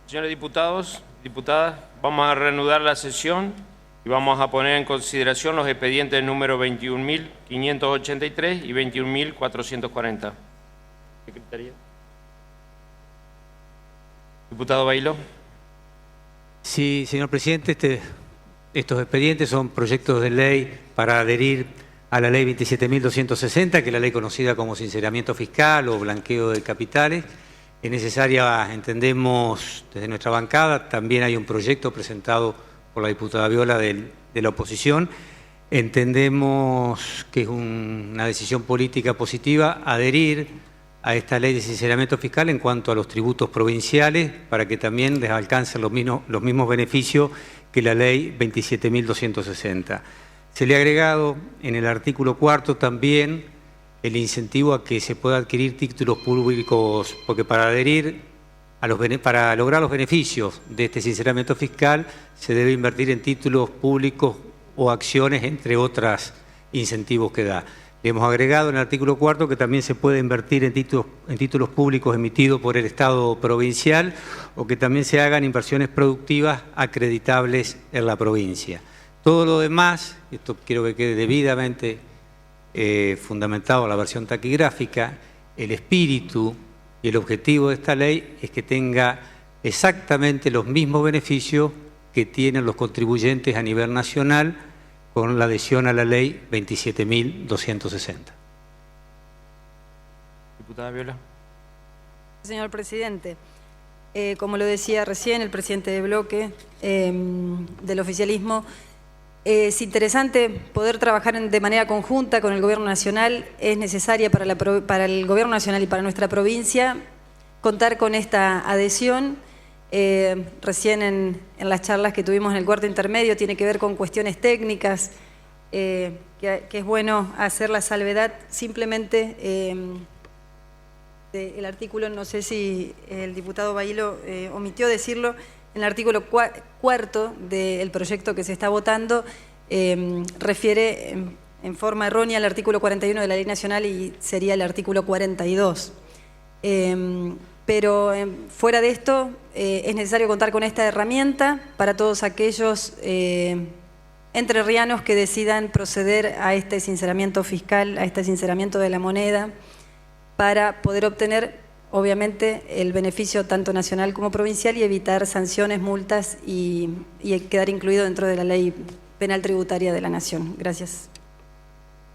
Señores diputados, diputadas, vamos a reanudar la sesión y vamos a poner en consideración los expedientes número 21.583 y 21.440. Secretaría. Diputado Bailo. Sí, señor presidente, estos expedientes son proyectos de ley para adherir a la ley 27.260, que es la ley conocida como sinceramiento fiscal o blanqueo de capitales. Es necesaria, entendemos desde nuestra bancada, también hay un proyecto presentado por la diputada Viola de la oposición. Entendemos que es una decisión política positiva adherir a esta ley de sinceramiento fiscal en cuanto a los tributos provinciales, para que también les alcancen los mismos beneficios que la ley 27.260. Se le ha agregado en el artículo 4 también el incentivo a que se pueda adquirir títulos públicos, porque para adherir para lograr los beneficios de este sinceramiento fiscal se debe invertir en títulos públicos o acciones, entre otros incentivos que da. Le hemos agregado en el artículo 4 que también se puede invertir en títulos públicos emitidos por el Estado provincial, o que también se hagan inversiones productivas acreditables en la provincia. Todo lo demás, esto quiero que quede debidamente fundamentado en la versión taquigráfica, el espíritu y el objetivo de esta ley es que tenga exactamente los mismos beneficios que tienen los contribuyentes a nivel nacional con la adhesión a la ley 27.260. Diputada Viola. Señor presidente, como lo decía recién el presidente de bloque del oficialismo, es interesante poder trabajar de manera conjunta con el Gobierno Nacional. Es necesaria para el Gobierno Nacional y para nuestra provincia contar con esta adhesión. Recién en las charlas que tuvimos en el cuarto intermedio tiene que ver con cuestiones técnicas, que es bueno hacer la salvedad simplemente del artículo, no sé si el diputado Bailo omitió decirlo. En el artículo cuarto del proyecto que se está votando refiere en forma errónea al artículo 41 de la Ley Nacional y sería el artículo 42. Pero fuera de esto es necesario contar con esta herramienta para todos aquellos entrerrianos que decidan proceder a este sinceramiento fiscal, a este sinceramiento de la moneda, para poder obtener obviamente el beneficio tanto nacional como provincial y evitar sanciones, multas y quedar incluido dentro de la ley penal tributaria de la Nación. Gracias.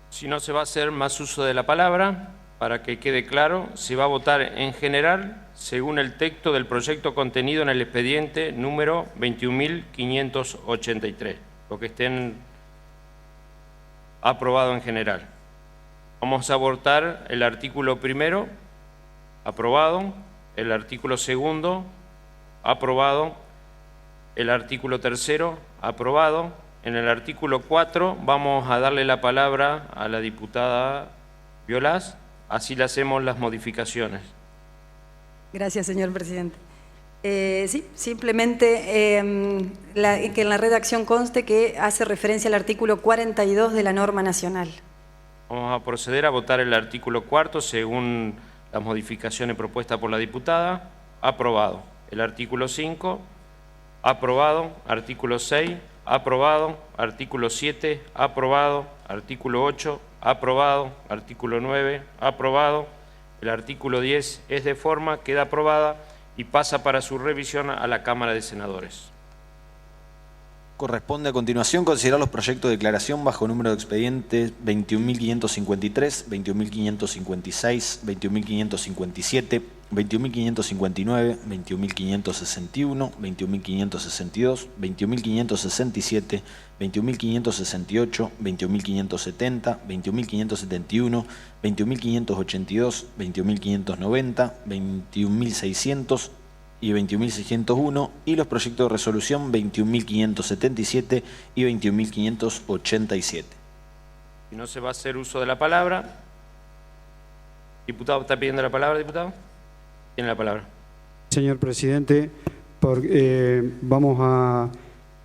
Si no se va a hacer más uso de la palabra, para que quede claro, se va a votar en general según el texto del proyecto contenido en el expediente número 21.583, lo que estén aprobado en general. Vamos a votar el artículo primero, aprobado, el artículo segundo, aprobado, el artículo tercero, aprobado. En el artículo 4 vamos a darle la palabra a la diputada Violás, así le hacemos las modificaciones. Gracias, señor presidente. Sí, simplemente que en la redacción conste que hace referencia al artículo 42 de la norma nacional. Vamos a proceder a votar el artículo 4 según las modificaciones propuestas por la diputada. Aprobado. El artículo 5, aprobado. Artículo 6, aprobado. Artículo 7, aprobado. Artículo 8, aprobado. Artículo 9, aprobado. El artículo 10 es de forma, queda aprobada y pasa para su revisión a la Cámara de Senadores. Corresponde a continuación considerar los proyectos de declaración bajo número de expedientes 21.553, 21.556, 21.557, 21.559, 21.561, 21.562, 21.567, 21.568, 21.570, 21.571, 21.582, 21.590, 21.600 y 21.601 y los proyectos de resolución 21.577 y 21.587. Si no se va a hacer uso de la palabra. Diputado, ¿está pidiendo la palabra, diputado? Tiene la palabra. Señor presidente, vamos a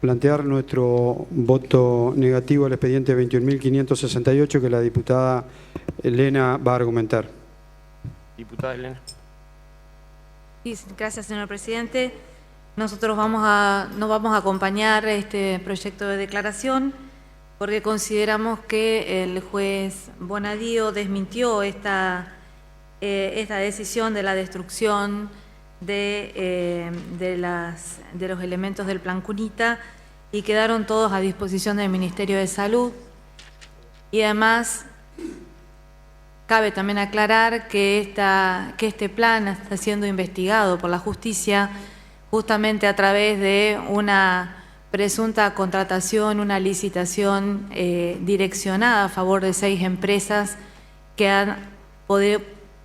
plantear nuestro voto negativo al expediente 21.568 que la diputada Elena va a argumentar. Diputada Elena. Sí, gracias, señor presidente. Nosotros no vamos a acompañar este proyecto de declaración porque consideramos que el juez Bonadío desmintió esta decisión de la destrucción de los elementos del Plan Cunita y quedaron todos a disposición del Ministerio de Salud. Y además, cabe también aclarar que este plan está siendo investigado por la justicia justamente a través de una presunta contratación, una licitación direccionada a favor de 6 empresas que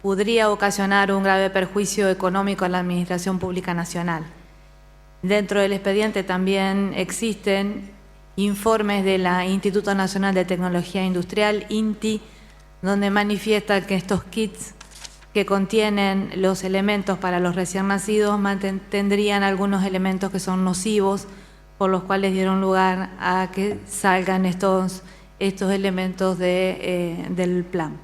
podría ocasionar un grave perjuicio económico a la Administración Pública Nacional. Dentro del expediente también existen informes del Instituto Nacional de Tecnología Industrial, INTI, donde manifiesta que estos kits que contienen los elementos para los recién nacidos tendrían algunos elementos que son nocivos, por los cuales dieron lugar a que salgan estos elementos del plan.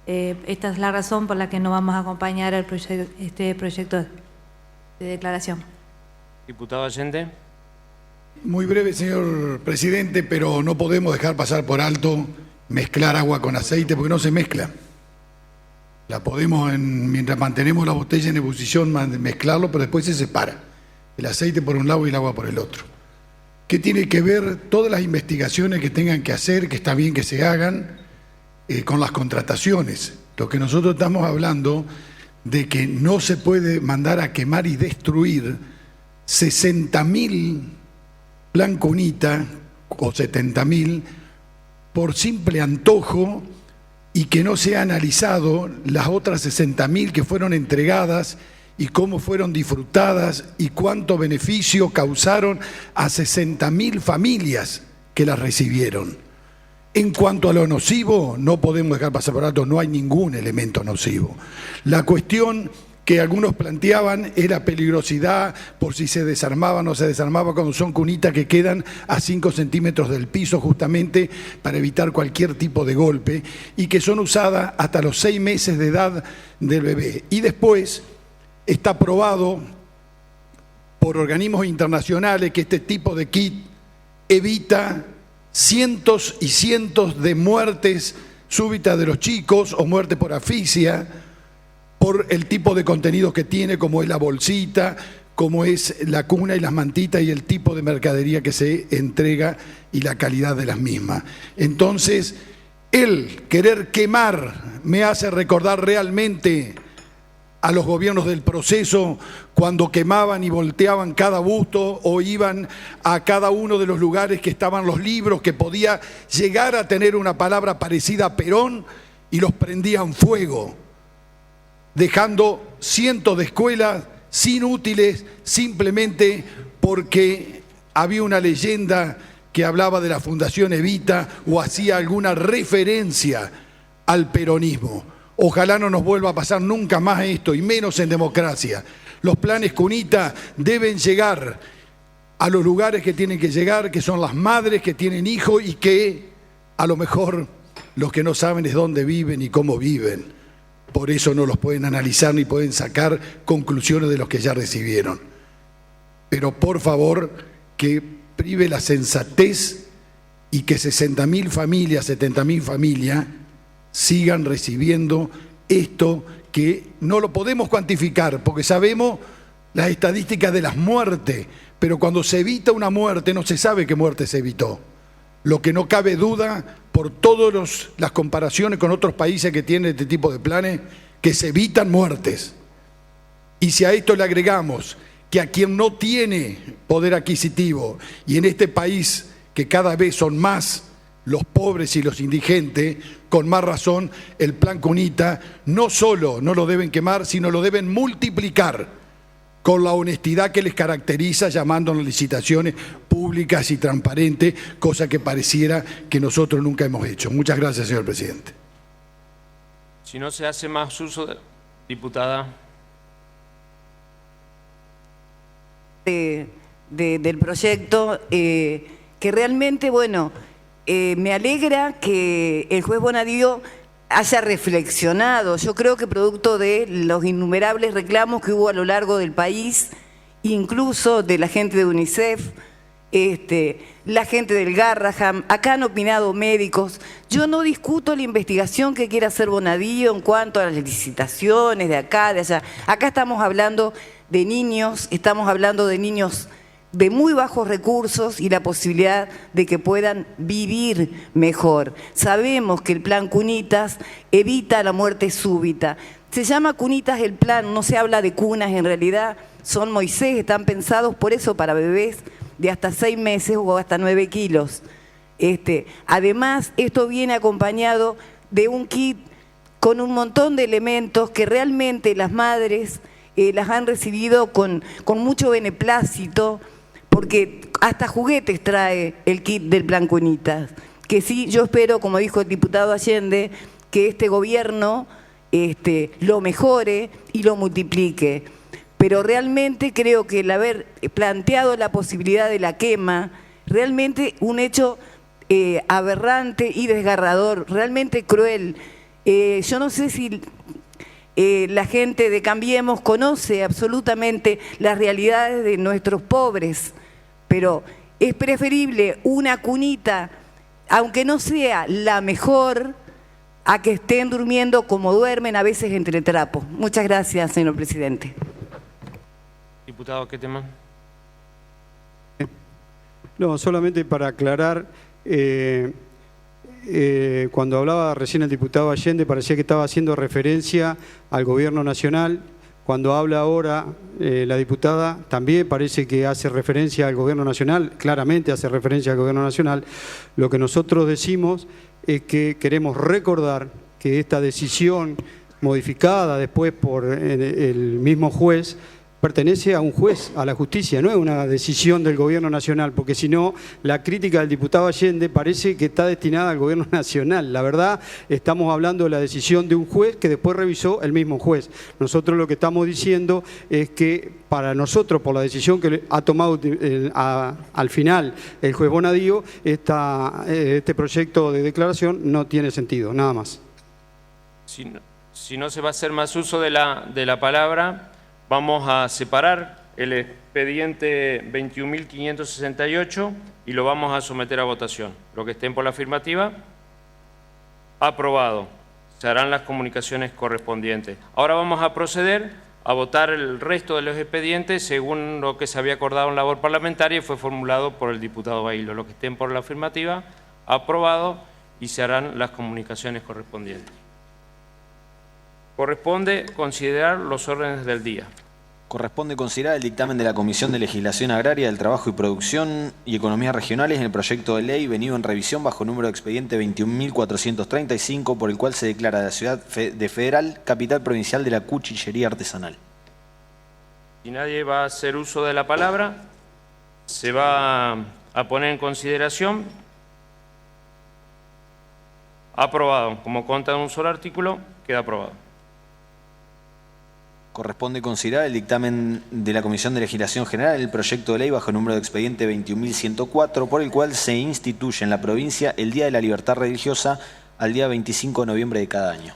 Esta es la razón por la que no vamos a acompañar este proyecto de declaración. Diputado Allende. Muy breve, señor presidente, pero no podemos dejar pasar por alto mezclar agua con aceite porque no se mezcla. La podemos, mientras mantenemos la botella en ebullición, mezclarlo, pero después se separa. El aceite por un lado y el agua por el otro. ¿Qué tiene que ver todas las investigaciones que tengan que hacer, que está bien que se hagan, con las contrataciones? Lo que nosotros estamos hablando de que no se puede mandar a quemar y destruir 60.000 Plan Cunita o 70.000 por simple antojo y que no se ha analizado las otras 60.000 que fueron entregadas y cómo fueron disfrutadas y cuánto beneficio causaron a 60.000 familias que las recibieron. En cuanto a lo nocivo, no podemos dejar pasar por alto, no hay ningún elemento nocivo. La cuestión que algunos planteaban era peligrosidad por si se desarmaba o no se desarmaba cuando son cunitas que quedan a 5 centímetros del piso justamente para evitar cualquier tipo de golpe y que son usadas hasta los 6 meses de edad del bebé. Y después está probado por organismos internacionales que este tipo de kit evita cientos y cientos de muertes súbitas de los chicos o muerte por asfixia, por el tipo de contenidos que tiene, como es la bolsita, como es la cuna y las mantitas y el tipo de mercadería que se entrega y la calidad de las mismas. Entonces, el querer quemar me hace recordar realmente a los gobiernos del proceso cuando quemaban y volteaban cada busto o iban a cada uno de los lugares que estaban los libros que podía llegar a tener una palabra parecida a Perón y los prendían fuego, dejando cientos de escuelas sin útiles simplemente porque había una leyenda que hablaba de la Fundación Evita o hacía alguna referencia al peronismo. Ojalá no nos vuelva a pasar nunca más esto, y menos en democracia. Los planes Cunita deben llegar a los lugares que tienen que llegar, que son las madres que tienen hijos y que a lo mejor los que no saben es dónde viven y cómo viven. Por eso no los pueden analizar ni pueden sacar conclusiones de los que ya recibieron. Pero por favor, que prive la sensatez y que 60.000 familias, 70.000 familias sigan recibiendo esto que no lo podemos cuantificar porque sabemos las estadísticas de las muertes, pero cuando se evita una muerte no se sabe qué muerte se evitó. Lo que no cabe duda, por todas las comparaciones con otros países que tienen este tipo de planes, que se evitan muertes. Y si a esto le agregamos que a quien no tiene poder adquisitivo, y en este país que cada vez son más los pobres y los indigentes, con más razón el Plan Cunita no solo no lo deben quemar, sino lo deben multiplicar con la honestidad que les caracteriza, llamando a las licitaciones públicas y transparentes, cosa que pareciera que nosotros nunca hemos hecho. Muchas gracias, señor presidente. Si no se hace más uso de... Diputada. del proyecto, que realmente, bueno, me alegra que el juez Bonadío haya reflexionado. Yo creo que producto de los innumerables reclamos que hubo a lo largo del país, incluso de la gente de UNICEF, la gente del Garraham, acá han opinado médicos. Yo no discuto la investigación que quiere hacer Bonadío en cuanto a las licitaciones de acá, de allá. Acá estamos hablando de niños, de muy bajos recursos y la posibilidad de que puedan vivir mejor. Sabemos que el plan Cunitas evita la muerte súbita. Se llama Cunitas el plan, no se habla de cunas, en realidad son Moisés, están pensados por eso para bebés de hasta 6 meses o hasta 9 kilos. Además, esto viene acompañado de un kit con un montón de elementos que realmente las madres las han recibido con mucho beneplácito, porque hasta juguetes trae el kit del plan Cunitas. Que sí, yo espero, como dijo el diputado Allende, que este gobierno lo mejore y lo multiplique. Pero realmente creo que el haber planteado la posibilidad de la quema, realmente un hecho aberrante y desgarrador, realmente cruel. Yo no sé si la gente de Cambiemos conoce absolutamente las realidades de nuestros pobres, pero es preferible una cunita, aunque no sea la mejor, a que estén durmiendo como duermen a veces entre trapos. Muchas gracias, señor presidente. Diputado, ¿qué tema? No, solamente para aclarar, cuando hablaba recién el diputado Allende parecía que estaba haciendo referencia al gobierno nacional. Cuando habla ahora la diputada también parece que hace referencia al gobierno nacional, claramente hace referencia al gobierno nacional. Lo que nosotros decimos es que queremos recordar que esta decisión modificada después por el mismo juez pertenece a un juez, a la justicia, no es una decisión del gobierno nacional, porque si no, la crítica del diputado Allende parece que está destinada al gobierno nacional. La verdad, estamos hablando de la decisión de un juez que después revisó el mismo juez. Nosotros lo que estamos diciendo es que para nosotros, por la decisión que ha tomado al final el juez Bonadío, este proyecto de declaración no tiene sentido, nada más. Si no se va a hacer más uso de la palabra, vamos a separar el expediente 21.568 y lo vamos a someter a votación. Los que estén por la afirmativa, aprobado. Se harán las comunicaciones correspondientes. Ahora vamos a proceder a votar el resto de los expedientes según lo que se había acordado en labor parlamentaria y fue formulado por el diputado Bailo. Los que estén por la afirmativa, aprobado, y se harán las comunicaciones correspondientes. Corresponde considerar los órdenes del día. Corresponde considerar el dictamen de la Comisión de Legislación Agraria, del Trabajo y Producción y Economías Regionales en el proyecto de ley venido en revisión bajo número de expediente 21.435, por el cual se declara la ciudad de Federal capital provincial de la cuchillería artesanal. Si nadie va a hacer uso de la palabra, se va a poner en consideración. Aprobado. Como consta de un solo artículo, queda aprobado. Corresponde considerar el dictamen de la Comisión de Legislación General en el proyecto de ley bajo el número de expediente 21.104, por el cual se instituye en la provincia el Día de la Libertad Religiosa al día 25 de noviembre de cada año.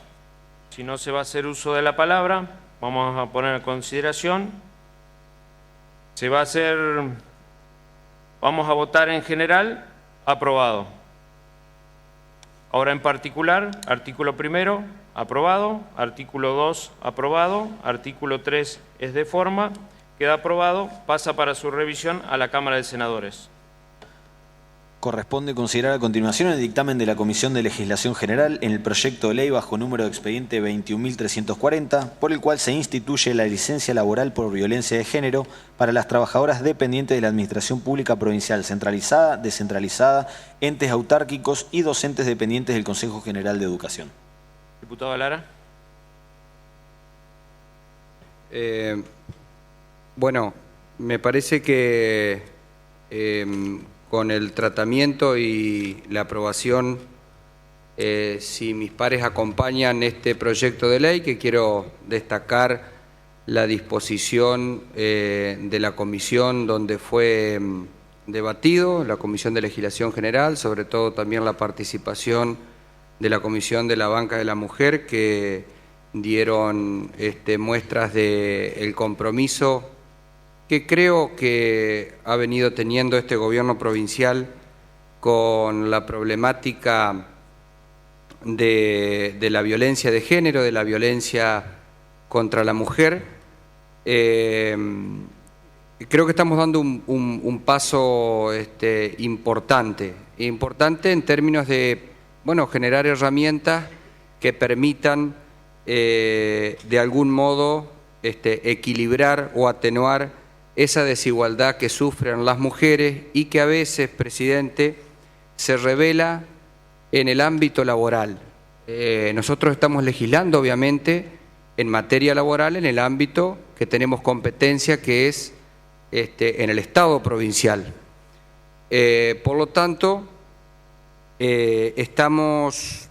Si no se va a hacer uso de la palabra, vamos a poner en consideración. Vamos a votar en general, aprobado. Ahora en particular, artículo primero, aprobado, artículo 2, aprobado, artículo 3 es de forma, queda aprobado, pasa para su revisión a la Cámara de Senadores. Corresponde considerar a continuación el dictamen de la Comisión de Legislación General en el proyecto de ley bajo número de expediente 21.340, por el cual se instituye la licencia laboral por violencia de género para las trabajadoras dependientes de la Administración Pública Provincial centralizada, descentralizada, entes autárquicos y docentes dependientes del Consejo General de Educación. Diputado Lara. Bueno, me parece que con el tratamiento y la aprobación, si mis pares acompañan este proyecto de ley, que quiero destacar la disposición de la comisión donde fue debatido, la Comisión de Legislación General, sobre todo también la participación de la Comisión de la Banca de la Mujer, que dieron muestras del compromiso que creo que ha venido teniendo este gobierno provincial con la problemática de la violencia de género, de la violencia contra la mujer. Creo que estamos dando un paso importante en términos de generar herramientas que permitan de algún modo equilibrar o atenuar esa desigualdad que sufren las mujeres y que a veces, presidente, se revela en el ámbito laboral. Nosotros estamos legislando, obviamente, en materia laboral en el ámbito que tenemos competencia, que es en el Estado provincial. Por lo tanto, estamos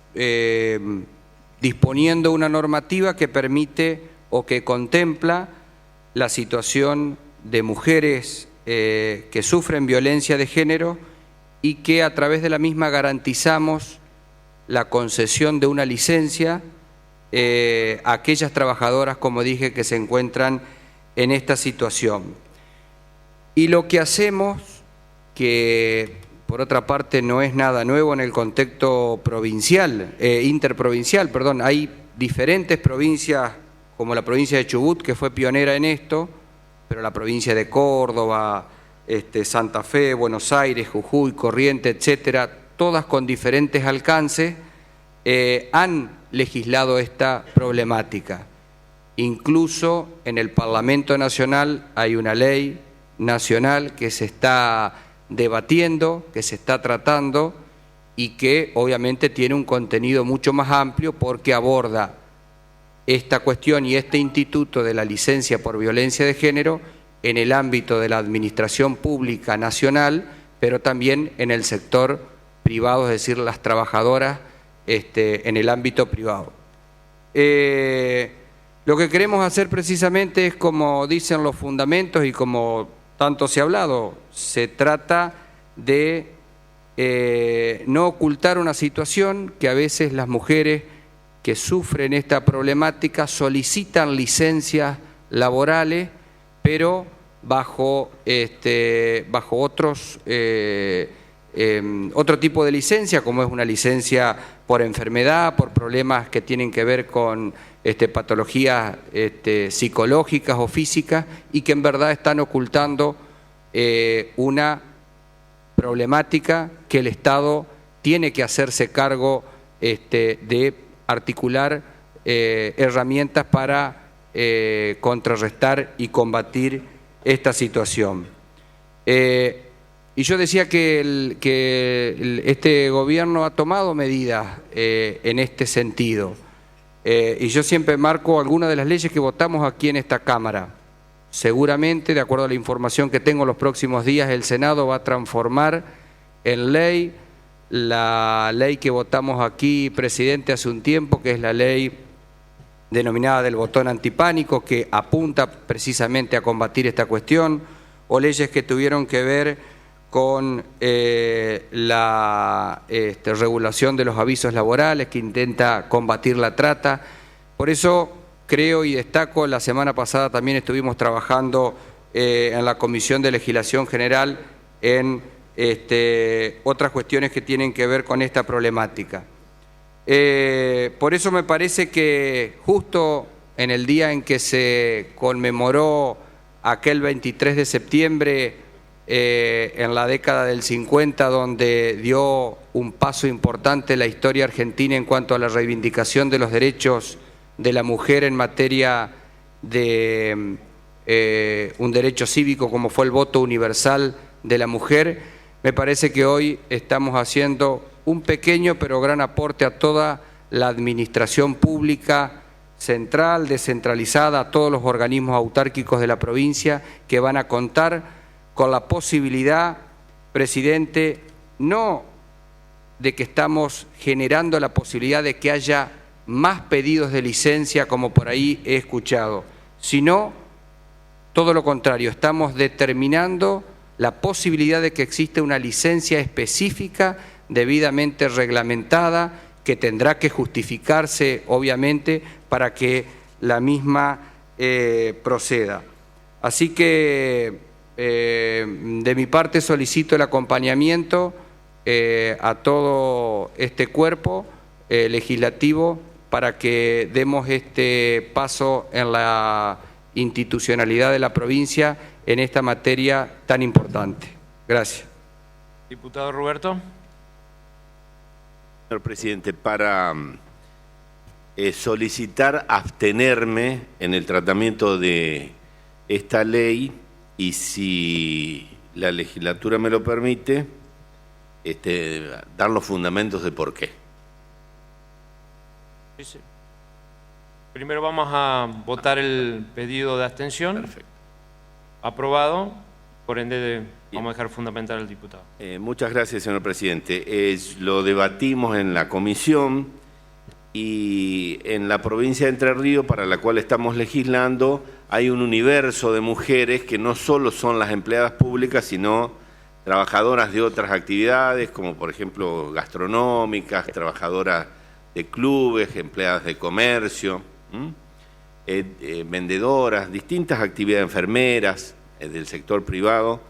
disponiendo una normativa que permite o que contempla la situación de mujeres que sufren violencia de género y que a través de la misma garantizamos la concesión de una licencia a aquellas trabajadoras, como dije, que se encuentran en esta situación. Y lo que hacemos, que por otra parte no es nada nuevo en el contexto provincial, interprovincial, perdón, hay diferentes provincias, como la provincia de Chubut, que fue pionera en esto, pero la provincia de Córdoba, Santa Fe, Buenos Aires, Jujuy, Corrientes, etcétera, todas con diferentes alcances, han legislado esta problemática. Incluso en el Parlamento Nacional hay una ley nacional que se está debatiendo, que se está tratando y que obviamente tiene un contenido mucho más amplio porque aborda esta cuestión y este instituto de la licencia por violencia de género en el ámbito de la administración pública nacional, pero también en el sector privado, es decir, las trabajadoras en el ámbito privado. Lo que queremos hacer precisamente es, como dicen los fundamentos y como tanto se ha hablado, se trata de no ocultar una situación que a veces las mujeres que sufren esta problemática solicitan licencias laborales, pero bajo otro tipo de licencia, como es una licencia por enfermedad, por problemas que tienen que ver con patologías psicológicas o físicas, y que en verdad están ocultando una problemática que el Estado tiene que hacerse cargo de articular herramientas para contrarrestar y combatir esta situación. Y yo decía que este gobierno ha tomado medidas en este sentido. Y yo siempre marco algunas de las leyes que votamos aquí en esta Cámara. Seguramente, de acuerdo a la información que tengo, los próximos días el Senado va a transformar en ley la ley que votamos aquí, presidente, hace un tiempo, que es la ley denominada del botón antipánico, que apunta precisamente a combatir esta cuestión, o leyes que tuvieron que ver con la regulación de los avisos laborales, que intenta combatir la trata. Por eso creo y destaco, la semana pasada también estuvimos trabajando en la Comisión de Legislación General en otras cuestiones que tienen que ver con esta problemática. Por eso me parece que justo en el día en que se conmemoró aquel 23 de septiembre en la década del 50, donde dio un paso importante la historia argentina en cuanto a la reivindicación de los derechos de la mujer en materia de un derecho cívico como fue el voto universal de la mujer, me parece que hoy estamos haciendo un pequeño pero gran aporte a toda la administración pública central, descentralizada, a todos los organismos autárquicos de la provincia, que van a contar con la posibilidad, presidente, no de que estamos generando la posibilidad de que haya más pedidos de licencia, como por ahí he escuchado, sino todo lo contrario, estamos determinando la posibilidad de que exista una licencia específica debidamente reglamentada que tendrá que justificarse, obviamente, para que la misma proceda. Así que, de mi parte, solicito el acompañamiento a todo este cuerpo legislativo para que demos este paso en la institucionalidad de la provincia en esta materia tan importante. Gracias. Diputado Roberto. Señor presidente, para solicitar abstenerme en el tratamiento de esta ley y, si la legislatura me lo permite, dar los fundamentos de por qué. Sí, sí. Primero vamos a votar el pedido de abstención. Perfecto. Aprobado. Por ende, vamos a dejar fundamental al diputado. Muchas gracias, señor presidente. Lo debatimos en la comisión y en la provincia de Entre Ríos, para la cual estamos legislando, hay un universo de mujeres que no solo son las empleadas públicas, sino trabajadoras de otras actividades, como por ejemplo gastronómicas, trabajadoras de clubes, empleadas de comercio, vendedoras, distintas actividades, enfermeras del sector privado,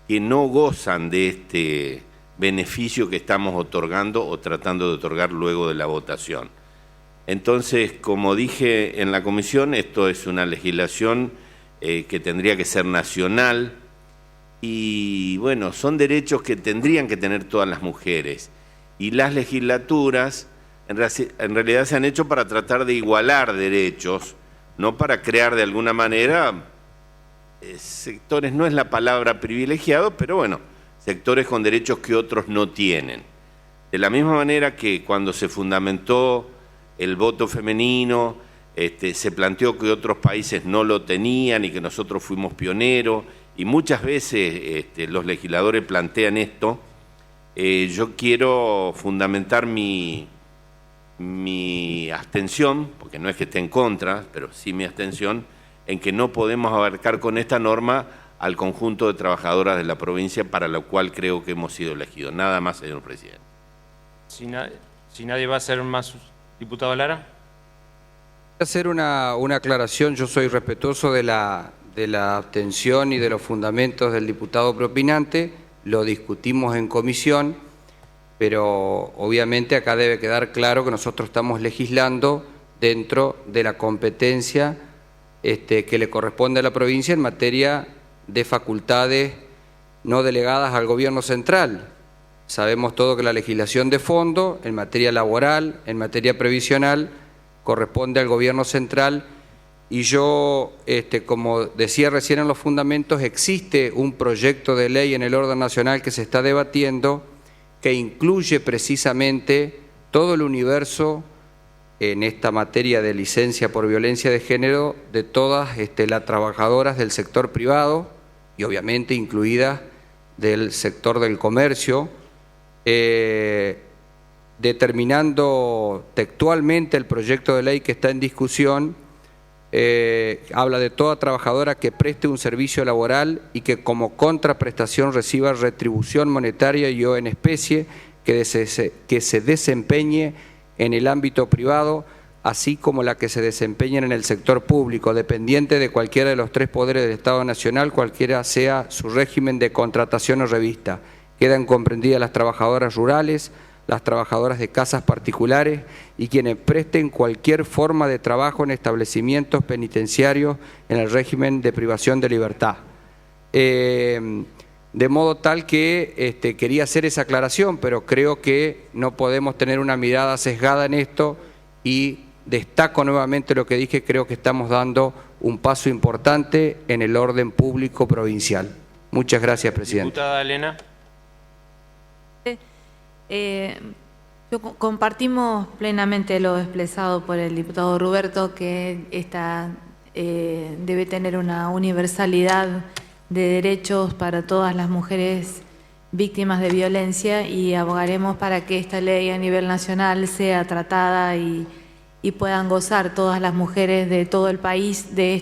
que no gozan de este beneficio que estamos otorgando o tratando de otorgar luego de la votación. Entonces, como dije en la comisión, esto es una legislación que tendría que ser nacional y, bueno, son derechos que tendrían que tener todas las mujeres. Y las legislaturas en realidad se han hecho para tratar de igualar derechos, no para crear de alguna manera sectores, no es la palabra privilegiado, pero bueno, sectores con derechos que otros no tienen. De la misma manera que cuando se fundamentó el voto femenino, se planteó que otros países no lo tenían y que nosotros fuimos pioneros, y muchas veces los legisladores plantean esto. Yo quiero fundamentar mi abstención, porque no es que esté en contra, pero sí mi abstención, en que no podemos abarcar con esta norma al conjunto de trabajadoras de la provincia para lo cual creo que hemos sido elegidos. Nada más, señor presidente. Si nadie va a hacer más, diputado Lara. Voy a hacer una aclaración. Yo soy respetuoso de la abstención y de los fundamentos del diputado propinante. Lo discutimos en comisión, pero obviamente acá debe quedar claro que nosotros estamos legislando dentro de la competencia que le corresponde a la provincia en materia de facultades no delegadas al gobierno central. Sabemos todo que la legislación de fondo, en materia laboral, en materia previsional, corresponde al gobierno central, y yo, como decía recién en los fundamentos, existe un proyecto de ley en el orden nacional que se está debatiendo que incluye precisamente todo el universo en esta materia de licencia por violencia de género de todas las trabajadoras del sector privado y obviamente incluidas del sector del comercio, determinando textualmente el proyecto de ley que está en discusión. Habla de toda trabajadora que preste un servicio laboral y que como contraprestación reciba retribución monetaria y o en especie que se desempeñe en el ámbito privado, así como la que se desempeñen en el sector público, dependiente de cualquiera de los tres poderes del Estado Nacional, cualquiera sea su régimen de contratación o revista. Quedan comprendidas las trabajadoras rurales, las trabajadoras de casas particulares y quienes presten cualquier forma de trabajo en establecimientos penitenciarios en el régimen de privación de libertad. De modo tal que quería hacer esa aclaración, pero creo que no podemos tener una mirada sesgada en esto, y destaco nuevamente lo que dije. Creo que estamos dando un paso importante en el orden público provincial. Muchas gracias, presidente. Diputada Elena. Compartimos plenamente lo expresado por el diputado Roberto, que esta debe tener una universalidad de derechos para todas las mujeres víctimas de violencia, y abogaremos para que esta ley a nivel nacional sea tratada y y puedan gozar todas las mujeres de todo el país de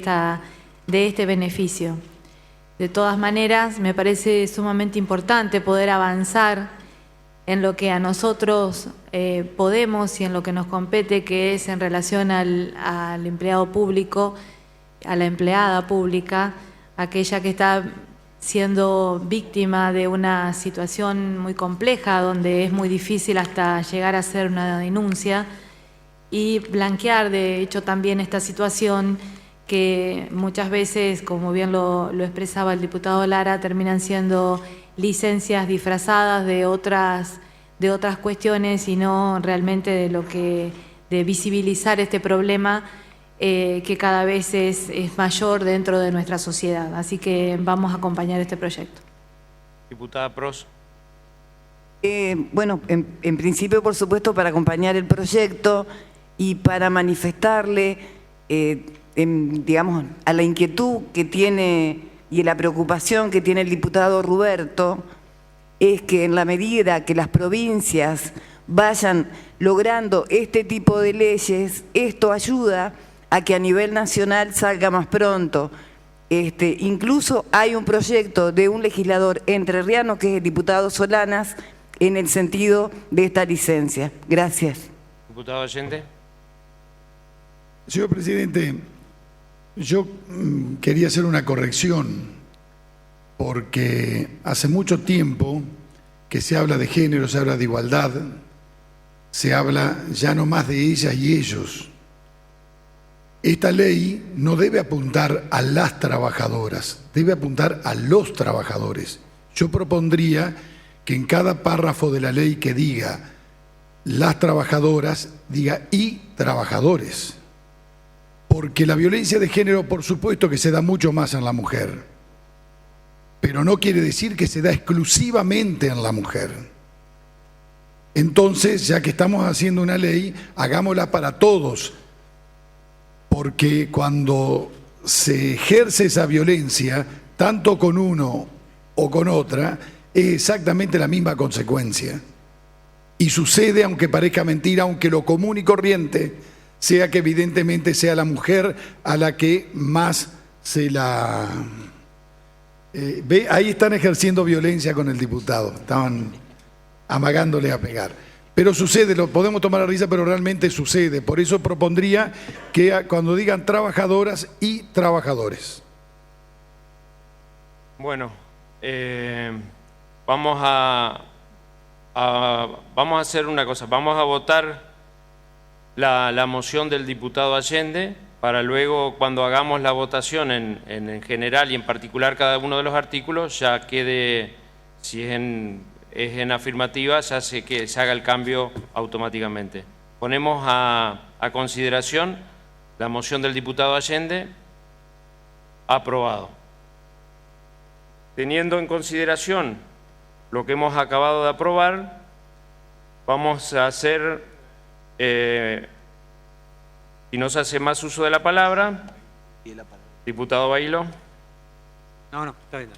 este beneficio. De todas maneras, me parece sumamente importante poder avanzar en lo que a nosotros podemos y en lo que nos compete, que es en relación al empleado público, a la empleada pública, aquella que está siendo víctima de una situación muy compleja, donde es muy difícil hasta llegar a hacer una denuncia, y blanquear, de hecho, también esta situación que muchas veces, como bien lo expresaba el diputado Lara, terminan siendo licencias disfrazadas de otras cuestiones y no realmente de visibilizar este problema que cada vez es mayor dentro de nuestra sociedad. Así que vamos a acompañar este proyecto. Diputada Pros. Bueno, en principio, por supuesto, para acompañar el proyecto y para manifestarle, digamos, a la inquietud que tiene y a la preocupación que tiene el diputado Ruberto, es que en la medida que las provincias vayan logrando este tipo de leyes, esto ayuda a que a nivel nacional salga más pronto. Incluso hay un proyecto de un legislador entrerriano, que es el diputado Solanas, en el sentido de esta licencia. Gracias. Diputado Allende. Señor presidente, yo quería hacer una corrección, porque hace mucho tiempo que se habla de género, se habla de igualdad, se habla ya no más de ellas y ellos. Esta ley no debe apuntar a las trabajadoras, debe apuntar a los trabajadores. Yo propondría que en cada párrafo de la ley que diga las trabajadoras, diga y trabajadores. Porque la violencia de género, por supuesto que se da mucho más en la mujer, pero no quiere decir que se da exclusivamente en la mujer. Entonces, ya que estamos haciendo una ley, hagámosla para todos, porque cuando se ejerce esa violencia, tanto con uno o con otra, es exactamente la misma consecuencia. Y sucede, aunque parezca mentira, aunque lo común y corriente sea que evidentemente sea la mujer a la que más se la... ve, ahí están ejerciendo violencia con el diputado, estaban amagándole a pegar. Pero sucede, lo podemos tomar a risa, pero realmente sucede. Por eso propondría que cuando digan trabajadoras y trabajadores. Bueno, vamos a hacer una cosa, vamos a votar la moción del diputado Allende, para luego, cuando hagamos la votación en general y en particular cada uno de los artículos, ya quede, si es en afirmativa, ya que se haga el cambio automáticamente. Ponemos a consideración la moción del diputado Allende. Aprobado. Teniendo en consideración lo que hemos acabado de aprobar, vamos a hacer... si no se hace más uso de la palabra, diputado Bailo. No, está bien.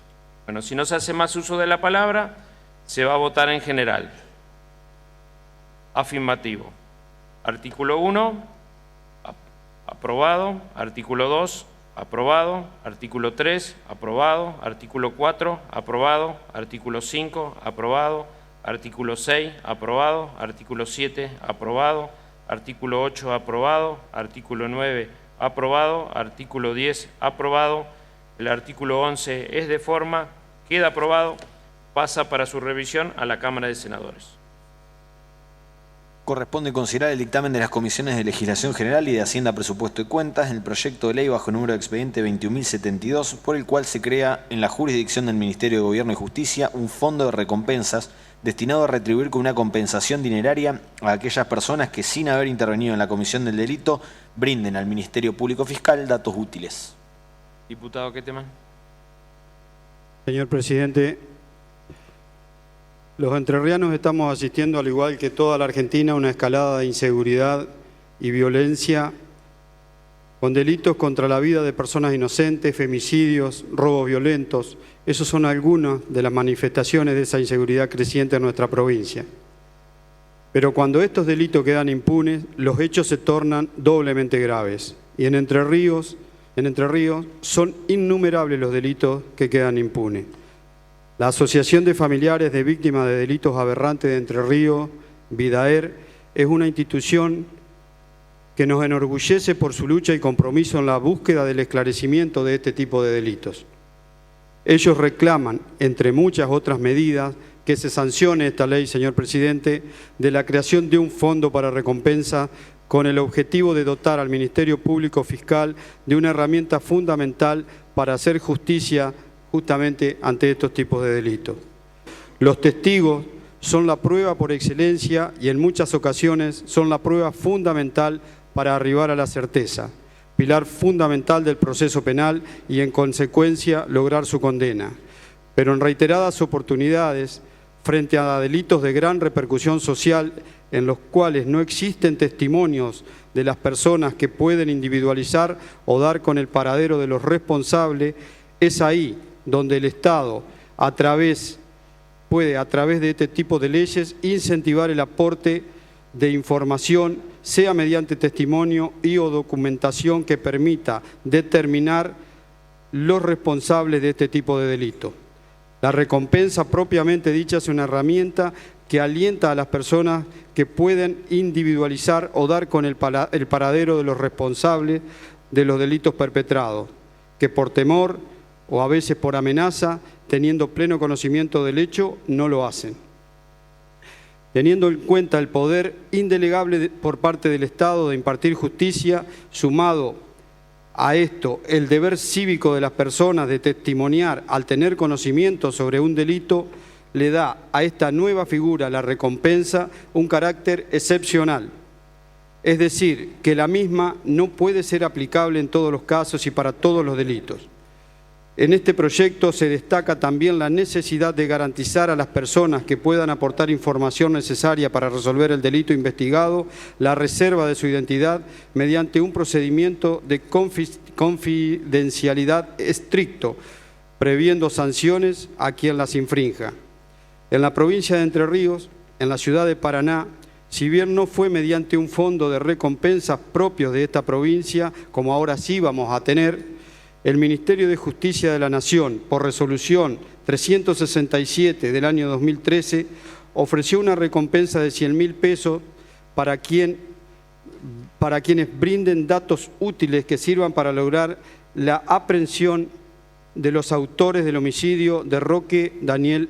Bueno, si no se hace más uso de la palabra, se va a votar en general. Afirmativo. Artículo 1, aprobado. Artículo 2, aprobado. Artículo 3, aprobado. Artículo 4, aprobado. Artículo 5, aprobado. Artículo 6, aprobado. Artículo 7, aprobado. Artículo 8, aprobado. Artículo 9, aprobado. Artículo 10, aprobado. El artículo 11 es de forma, queda aprobado, pasa para su revisión a la Cámara de Senadores. Corresponde considerar el dictamen de las Comisiones de Legislación General y de Hacienda, Presupuesto y Cuentas en el proyecto de ley bajo número de expediente 21.072, por el cual se crea en la jurisdicción del Ministerio de Gobierno y Justicia un fondo de recompensas destinado a retribuir con una compensación dineraria a aquellas personas que, sin haber intervenido en la comisión del delito, brinden al Ministerio Público Fiscal datos útiles. Diputado Kettemann. Señor presidente, los entrerrianos estamos asistiendo, al igual que toda la Argentina, a una escalada de inseguridad y violencia con delitos contra la vida de personas inocentes, femicidios, robos violentos. Esos son algunas de las manifestaciones de esa inseguridad creciente en nuestra provincia. Pero cuando estos delitos quedan impunes, los hechos se tornan doblemente graves. Y en Entre Ríos son innumerables los delitos que quedan impunes. La Asociación de Familiares de Víctimas de Delitos Aberrantes de Entre Ríos, VIDAER, es una institución que nos enorgullece por su lucha y compromiso en la búsqueda del esclarecimiento de este tipo de delitos. Ellos reclaman, entre muchas otras medidas, que se sancione esta ley, señor presidente, de la creación de un fondo para recompensa con el objetivo de dotar al Ministerio Público Fiscal de una herramienta fundamental para hacer justicia justamente ante estos tipos de delitos. Los testigos son la prueba por excelencia y en muchas ocasiones son la prueba fundamental para arribar a la certeza, pilar fundamental del proceso penal y en consecuencia lograr su condena. Pero en reiteradas oportunidades, frente a delitos de gran repercusión social en los cuales no existen testimonios de las personas que pueden individualizar o dar con el paradero de los responsables, es ahí donde el Estado, puede a través de este tipo de leyes incentivar el aporte de información, sea mediante testimonio y o documentación que permita determinar los responsables de este tipo de delito. La recompensa propiamente dicha es una herramienta que alienta a las personas que pueden individualizar o dar con el paradero de los responsables de los delitos perpetrados, que por temor o a veces por amenaza, teniendo pleno conocimiento del hecho, no lo hacen. Teniendo en cuenta el poder indelegable por parte del Estado de impartir justicia, sumado a esto el deber cívico de las personas de testimoniar al tener conocimiento sobre un delito, le da a esta nueva figura, la recompensa, un carácter excepcional. Es decir, que la misma no puede ser aplicable en todos los casos y para todos los delitos. En este proyecto se destaca también la necesidad de garantizar a las personas que puedan aportar información necesaria para resolver el delito investigado la reserva de su identidad mediante un procedimiento de confidencialidad estricto, previendo sanciones a quien las infrinja. En la provincia de Entre Ríos, en la ciudad de Paraná, si bien no fue mediante un fondo de recompensas propios de esta provincia, como ahora sí vamos a tener, el Ministerio de Justicia de la Nación, por resolución 367 del año 2013, ofreció una recompensa de 100.000 pesos para quienes brinden datos útiles que sirvan para lograr la aprehensión de los autores del homicidio de Roque Daniel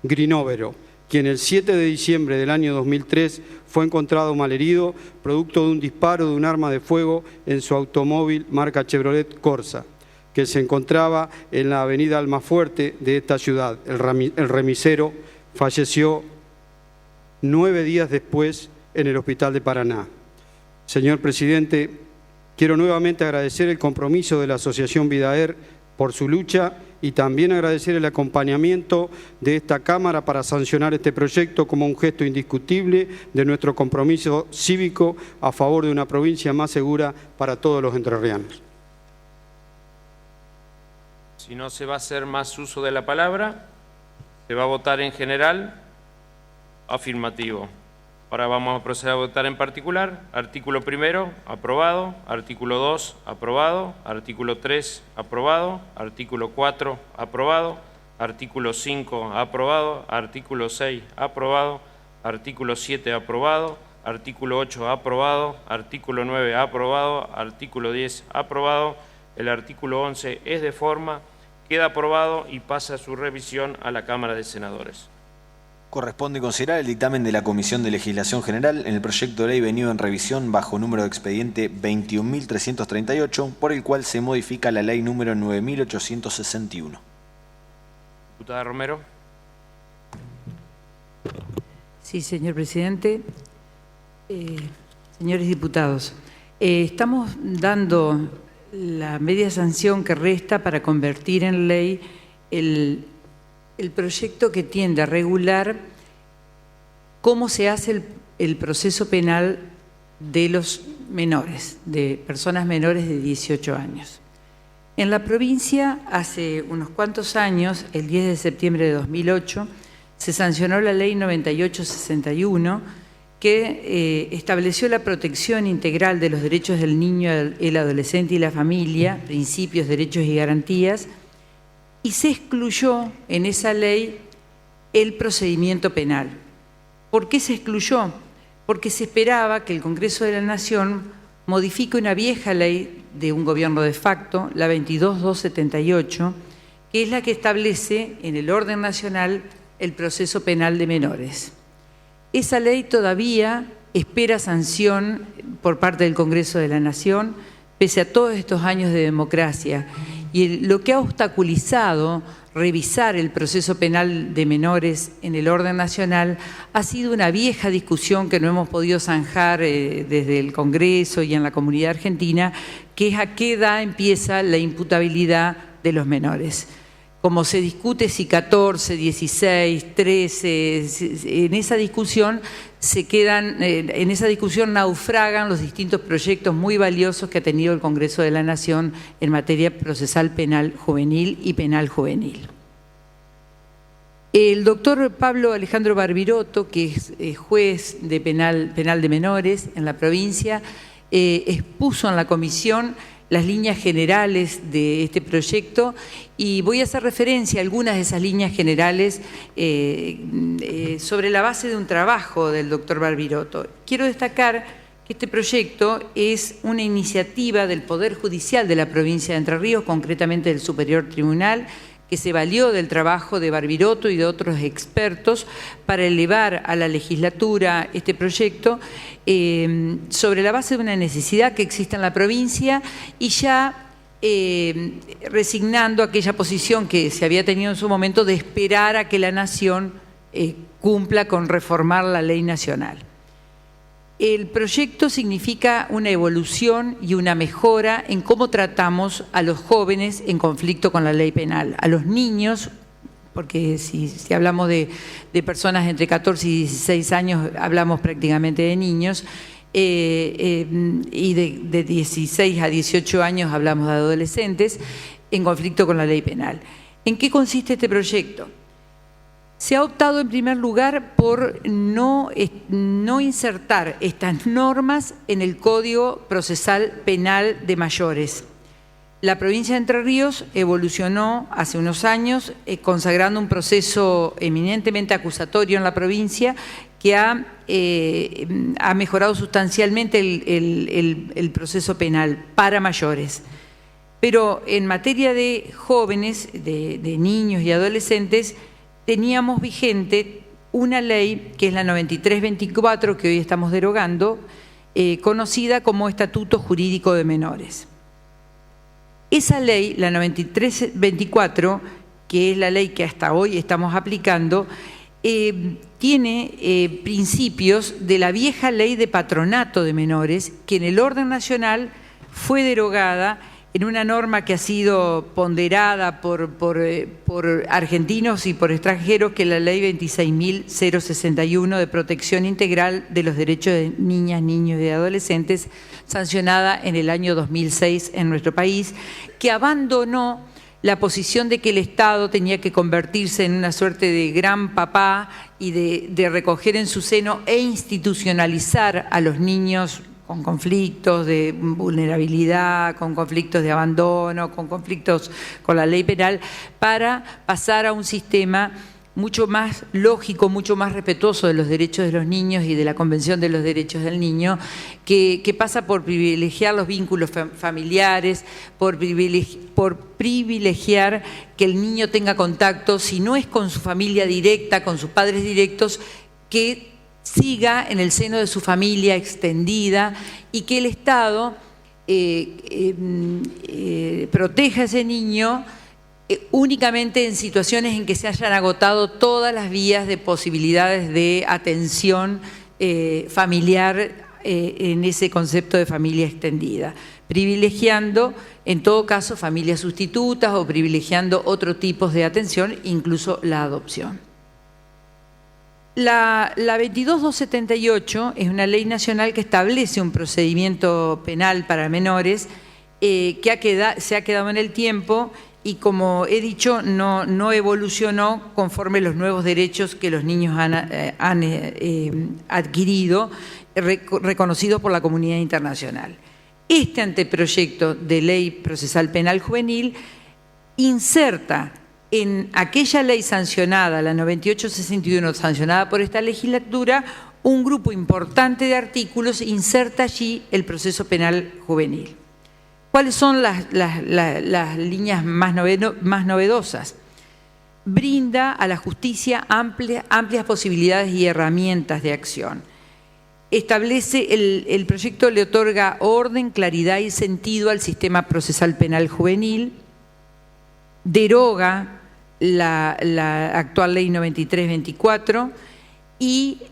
Grinóvero, quien el 7 de diciembre del año 2003 fue encontrado malherido producto de un disparo de un arma de fuego en su automóvil marca Chevrolet Corsa, que se encontraba en la avenida Almafuerte de esta ciudad. El remisero falleció 9 días después en el hospital de Paraná. Señor presidente, quiero nuevamente agradecer el compromiso de la Asociación VIDAER por su lucha y también agradecer el acompañamiento de esta Cámara para sancionar este proyecto como un gesto indiscutible de nuestro compromiso cívico a favor de una provincia más segura para todos los entrerrianos. Si no se va a hacer más uso de la palabra, se va a votar en general, afirmativo. Ahora vamos a proceder a votar en particular. Artículo 1, aprobado. Artículo 2, aprobado. Artículo 3, aprobado. Artículo 4, aprobado. Artículo 5, aprobado. Artículo 6, aprobado. Artículo 7, aprobado. Artículo 8, aprobado. Artículo 9, aprobado. Artículo 10, aprobado. El artículo 11 es de forma, queda aprobado y pasa a su revisión a la Cámara de Senadores. Corresponde considerar el dictamen de la Comisión de Legislación General en el proyecto de ley venido en revisión bajo número de expediente 21.338, por el cual se modifica la ley número 9.861. Diputada Romero. Sí, señor presidente. Señores diputados, estamos dando la media sanción que resta para convertir en ley el proyecto que tiende a regular cómo se hace el proceso penal de los menores, de personas menores de 18 años. En la provincia, hace unos cuantos años, el 10 de septiembre de 2008, se sancionó la ley 9861, que estableció la protección integral de los derechos del niño, el adolescente y la familia, principios, derechos y garantías, y se excluyó en esa ley el procedimiento penal. ¿Por qué se excluyó? Porque se esperaba que el Congreso de la Nación modifique una vieja ley de un gobierno de facto, la 22.278, que es la que establece en el orden nacional el proceso penal de menores. Esa ley todavía espera sanción por parte del Congreso de la Nación, pese a todos estos años de democracia. Y lo que ha obstaculizado revisar el proceso penal de menores en el orden nacional ha sido una vieja discusión que no hemos podido zanjar desde el Congreso y en la comunidad argentina, que es a qué edad empieza la imputabilidad de los menores. Como se discute si 14, 16, 13, en esa discusión naufragan los distintos proyectos muy valiosos que ha tenido el Congreso de la Nación en materia procesal penal juvenil y penal juvenil. El doctor Pablo Alejandro Barbiroto, que es juez de penal de menores en la provincia, expuso en la comisión las líneas generales de este proyecto y voy a hacer referencia a algunas de esas líneas generales sobre la base de un trabajo del doctor Barbiroto. Quiero destacar que este proyecto es una iniciativa del Poder Judicial de la provincia de Entre Ríos, concretamente del Superior Tribunal, que se valió del trabajo de Barbiroto y de otros expertos para elevar a la legislatura este proyecto sobre la base de una necesidad que existe en la provincia y ya resignando aquella posición que se había tenido en su momento de esperar a que la Nación cumpla con reformar la ley nacional. El proyecto significa una evolución y una mejora en cómo tratamos a los jóvenes en conflicto con la ley penal, a los niños, porque si hablamos de personas entre 14 y 16 años, hablamos prácticamente de niños, y de 16 a 18 años hablamos de adolescentes en conflicto con la ley penal. ¿En qué consiste este proyecto? Se ha optado en primer lugar por no insertar estas normas en el Código Procesal Penal de Mayores. La provincia de Entre Ríos evolucionó hace unos años consagrando un proceso eminentemente acusatorio en la provincia que ha mejorado sustancialmente el proceso penal para mayores. Pero en materia de jóvenes, de niños y adolescentes, teníamos vigente una ley que es la 9324, que hoy estamos derogando, conocida como Estatuto Jurídico de Menores. Esa ley, la 9324, que es la ley que hasta hoy estamos aplicando, tiene principios de la vieja ley de patronato de menores, que en el orden nacional fue derogada en una norma que ha sido ponderada por argentinos y por extranjeros, que es la ley 26.061 de protección integral de los derechos de niñas, niños y adolescentes, sancionada en el año 2006 en nuestro país, que abandonó la posición de que el Estado tenía que convertirse en una suerte de gran papá y de recoger en su seno e institucionalizar a los niños con conflictos de vulnerabilidad, con conflictos de abandono, con conflictos con la ley penal, para pasar a un sistema mucho más lógico, mucho más respetuoso de los derechos de los niños y de la Convención de los Derechos del Niño, que pasa por privilegiar los vínculos familiares, por privilegiar que el niño tenga contacto, si no es con su familia directa, con sus padres directos, que siga en el seno de su familia extendida y que el Estado proteja a ese niño únicamente en situaciones en que se hayan agotado todas las vías de posibilidades de atención familiar en ese concepto de familia extendida, privilegiando en todo caso familias sustitutas o privilegiando otros tipos de atención, incluso la adopción. La 22.278 es una ley nacional que establece un procedimiento penal para menores que se ha quedado en el tiempo y como he dicho, no evolucionó conforme los nuevos derechos que los niños han adquirido, reconocidos por la comunidad internacional. Este anteproyecto de ley procesal penal juvenil inserta en aquella ley sancionada, la 9861, sancionada por esta legislatura, un grupo importante de artículos, inserta allí el proceso penal juvenil. ¿Cuáles son las líneas más novedosas? Brinda a la justicia amplias posibilidades y herramientas de acción. Establece, el proyecto le otorga orden, claridad y sentido al sistema procesal penal juvenil, deroga la actual ley 9324 y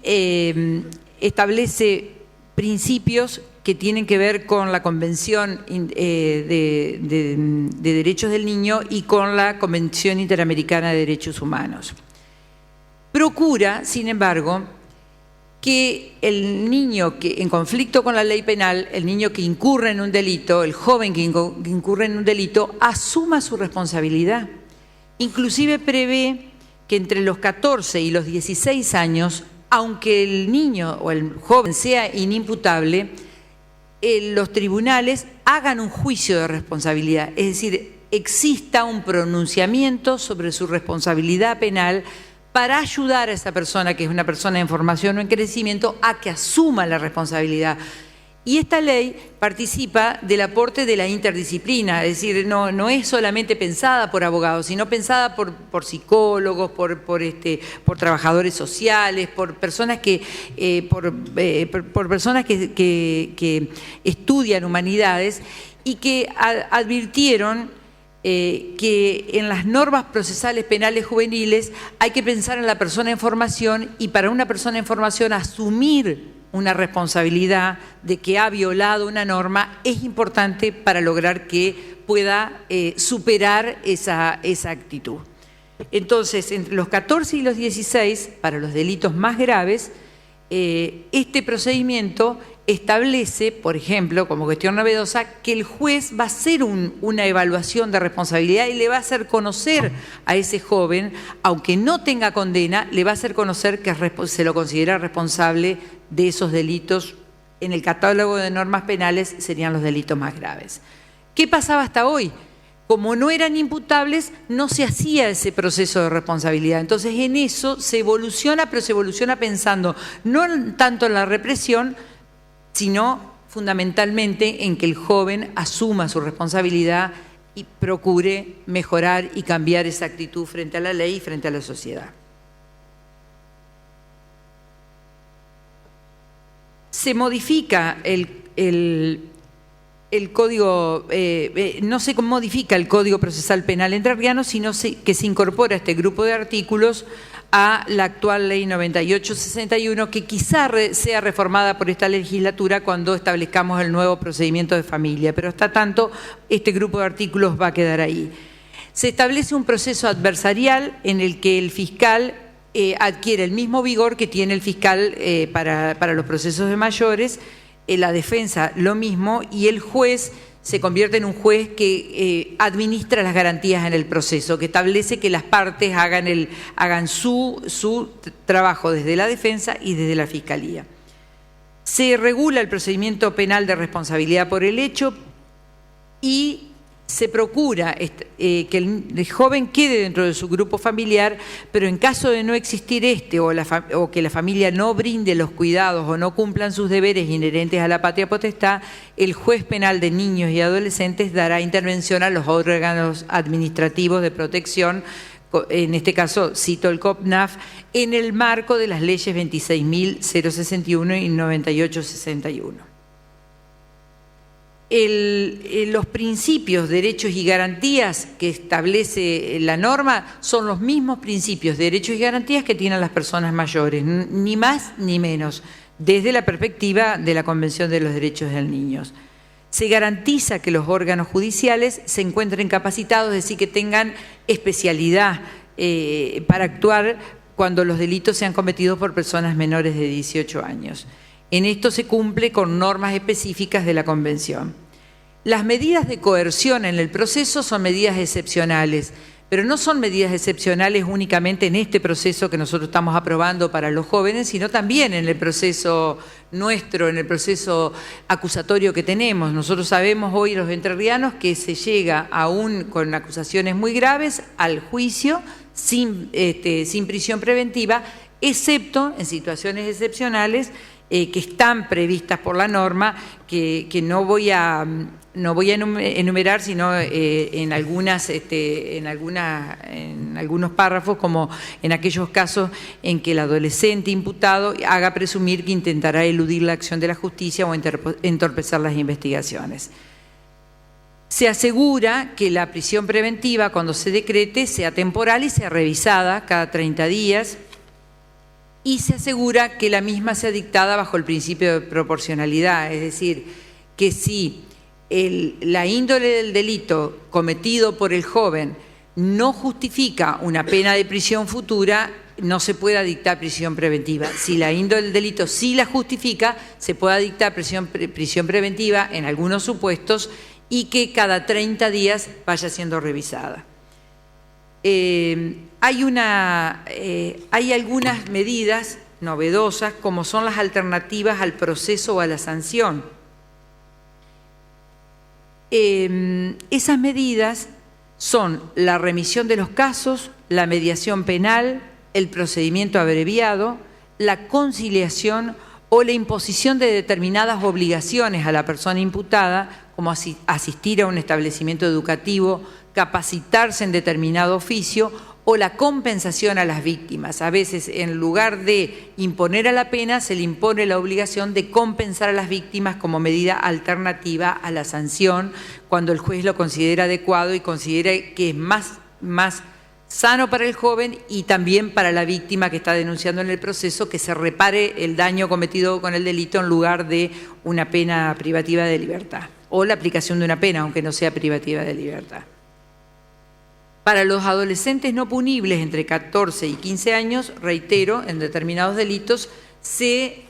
establece principios que tienen que ver con la Convención de Derechos del Niño y con la Convención Interamericana de Derechos Humanos. Procura, sin embargo, que el niño que en conflicto con la ley penal, el niño que incurre en un delito, el joven que incurre en un delito, asuma su responsabilidad. Inclusive prevé que entre los 14 y los 16 años, aunque el niño o el joven sea inimputable, los tribunales hagan un juicio de responsabilidad, es decir, exista un pronunciamiento sobre su responsabilidad penal para ayudar a esa persona, que es una persona en formación o en crecimiento, a que asuma la responsabilidad. Y esta ley participa del aporte de la interdisciplina, es decir, no es solamente pensada por abogados, sino pensada por psicólogos, por trabajadores sociales, por personas que estudian humanidades y que advirtieron que en las normas procesales penales juveniles hay que pensar en la persona en formación y para una persona en formación asumir una responsabilidad de que ha violado una norma es importante para lograr que pueda superar esa actitud. Entonces, entre los 14 y los 16, para los delitos más graves, este procedimiento establece, por ejemplo, como cuestión novedosa, que el juez va a hacer una evaluación de responsabilidad y le va a hacer conocer a ese joven, aunque no tenga condena, le va a hacer conocer que se lo considera responsable de esos delitos. En el catálogo de normas penales serían los delitos más graves. ¿Qué pasaba hasta hoy? Como no eran imputables, no se hacía ese proceso de responsabilidad. Entonces, en eso se evoluciona, pero se evoluciona pensando no tanto en la represión, sino fundamentalmente en que el joven asuma su responsabilidad y procure mejorar y cambiar esa actitud frente a la ley y frente a la sociedad. Se modifica el código, no se modifica el Código Procesal Penal entrerriano, sino que se incorpora este grupo de artículos a la actual ley 9861, que quizá sea reformada por esta legislatura cuando establezcamos el nuevo procedimiento de familia, pero hasta tanto este grupo de artículos va a quedar ahí. Se establece un proceso adversarial en el que el fiscal adquiere el mismo vigor que tiene el fiscal para los procesos de mayores, la defensa lo mismo, y el juez se convierte en un juez que administra las garantías en el proceso, que establece que las partes hagan su trabajo desde la defensa y desde la fiscalía. Se regula el procedimiento penal de responsabilidad por el hecho y se procura que el joven quede dentro de su grupo familiar, pero en caso de no existir o que la familia no brinde los cuidados o no cumplan sus deberes inherentes a la patria potestad, el juez penal de niños y adolescentes dará intervención a los órganos administrativos de protección, en este caso cito el COPNAF, en el marco de las leyes 26.061 y 9861. Los principios, derechos y garantías que establece la norma son los mismos principios, derechos y garantías que tienen las personas mayores, ni más ni menos, desde la perspectiva de la Convención de los Derechos del Niño. Se garantiza que los órganos judiciales se encuentren capacitados, es decir, que tengan especialidad para actuar cuando los delitos sean cometidos por personas menores de 18 años. En esto se cumple con normas específicas de la Convención. Las medidas de coerción en el proceso son medidas excepcionales, pero no son medidas excepcionales únicamente en este proceso que nosotros estamos aprobando para los jóvenes, sino también en el proceso nuestro, en el proceso acusatorio que tenemos. Nosotros sabemos hoy, los entrerrianos, que se llega aún con acusaciones muy graves al juicio sin prisión preventiva, excepto en situaciones excepcionales que están previstas por la norma, que no voy a enumerar, sino en algunos párrafos, como en aquellos casos en que el adolescente imputado haga presumir que intentará eludir la acción de la justicia o entorpecer las investigaciones. Se asegura que la prisión preventiva, cuando se decrete, sea temporal y sea revisada cada 30 días, y se asegura que la misma sea dictada bajo el principio de proporcionalidad, es decir, que si la índole del delito cometido por el joven no justifica una pena de prisión futura, no se pueda dictar prisión preventiva. Si la índole del delito sí la justifica, se pueda dictar prisión preventiva en algunos supuestos y que cada 30 días vaya siendo revisada. Hay algunas medidas novedosas, como son las alternativas al proceso o a la sanción. Esas medidas son la remisión de los casos, la mediación penal, el procedimiento abreviado, la conciliación o la imposición de determinadas obligaciones a la persona imputada, como asistir a un establecimiento educativo, capacitarse en determinado oficio, o la compensación a las víctimas. A veces, en lugar de imponer a la pena, se le impone la obligación de compensar a las víctimas como medida alternativa a la sanción, cuando el juez lo considera adecuado y considera que es más sano para el joven y también para la víctima que está denunciando en el proceso, que se repare el daño cometido con el delito en lugar de una pena privativa de libertad, o la aplicación de una pena, aunque no sea privativa de libertad. Para los adolescentes no punibles entre 14 y 15 años, reitero, en determinados delitos se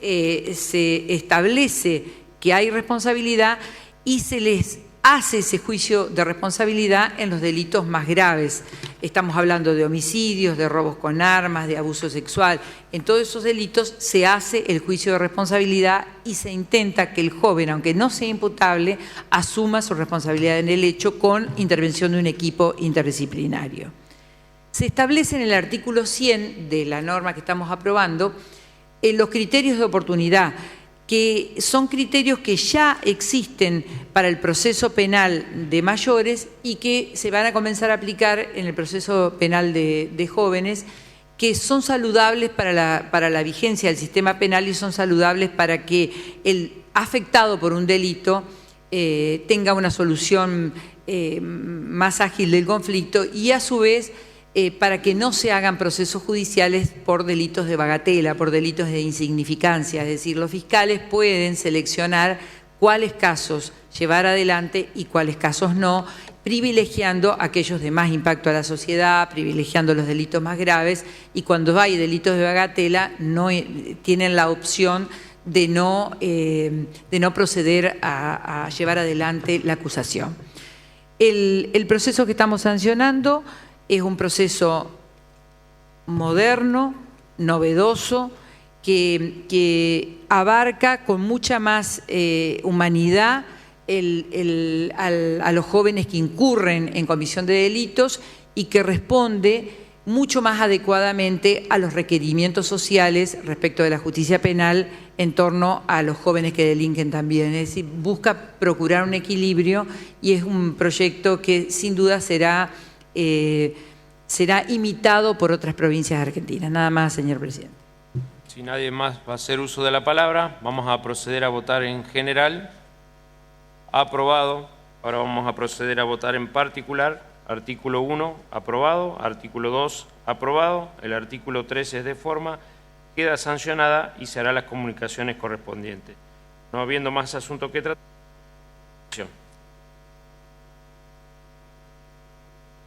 establece que hay responsabilidad y se les hace ese juicio de responsabilidad en los delitos más graves. Estamos hablando de homicidios, de robos con armas, de abuso sexual. En todos esos delitos se hace el juicio de responsabilidad y se intenta que el joven, aunque no sea imputable, asuma su responsabilidad en el hecho con intervención de un equipo interdisciplinario. Se establece en el artículo 100 de la norma que estamos aprobando los criterios de oportunidad, que son criterios que ya existen para el proceso penal de mayores y que se van a comenzar a aplicar en el proceso penal de jóvenes, que son saludables para la vigencia del sistema penal y son saludables para que el afectado por un delito tenga una solución más ágil del conflicto y a su vez para que no se hagan procesos judiciales por delitos de bagatela, por delitos de insignificancia. Es decir, los fiscales pueden seleccionar cuáles casos llevar adelante y cuáles casos no, privilegiando aquellos de más impacto a la sociedad, privilegiando los delitos más graves, y cuando hay delitos de bagatela no tienen la opción de no proceder a llevar adelante la acusación. El proceso que estamos sancionando es un proceso moderno, novedoso, que abarca con mucha más humanidad a los jóvenes que incurren en comisión de delitos y que responde mucho más adecuadamente a los requerimientos sociales respecto de la justicia penal en torno a los jóvenes que delinquen también. Es decir, busca procurar un equilibrio y es un proyecto que sin duda será imitado por otras provincias argentinas. Nada más, señor presidente. Si nadie más va a hacer uso de la palabra, vamos a proceder a votar en general. Aprobado. Ahora vamos a proceder a votar en particular. Artículo 1, aprobado. Artículo 2, aprobado. El artículo 3 es de forma, queda sancionada y se harán las comunicaciones correspondientes. No habiendo más asunto que tratar.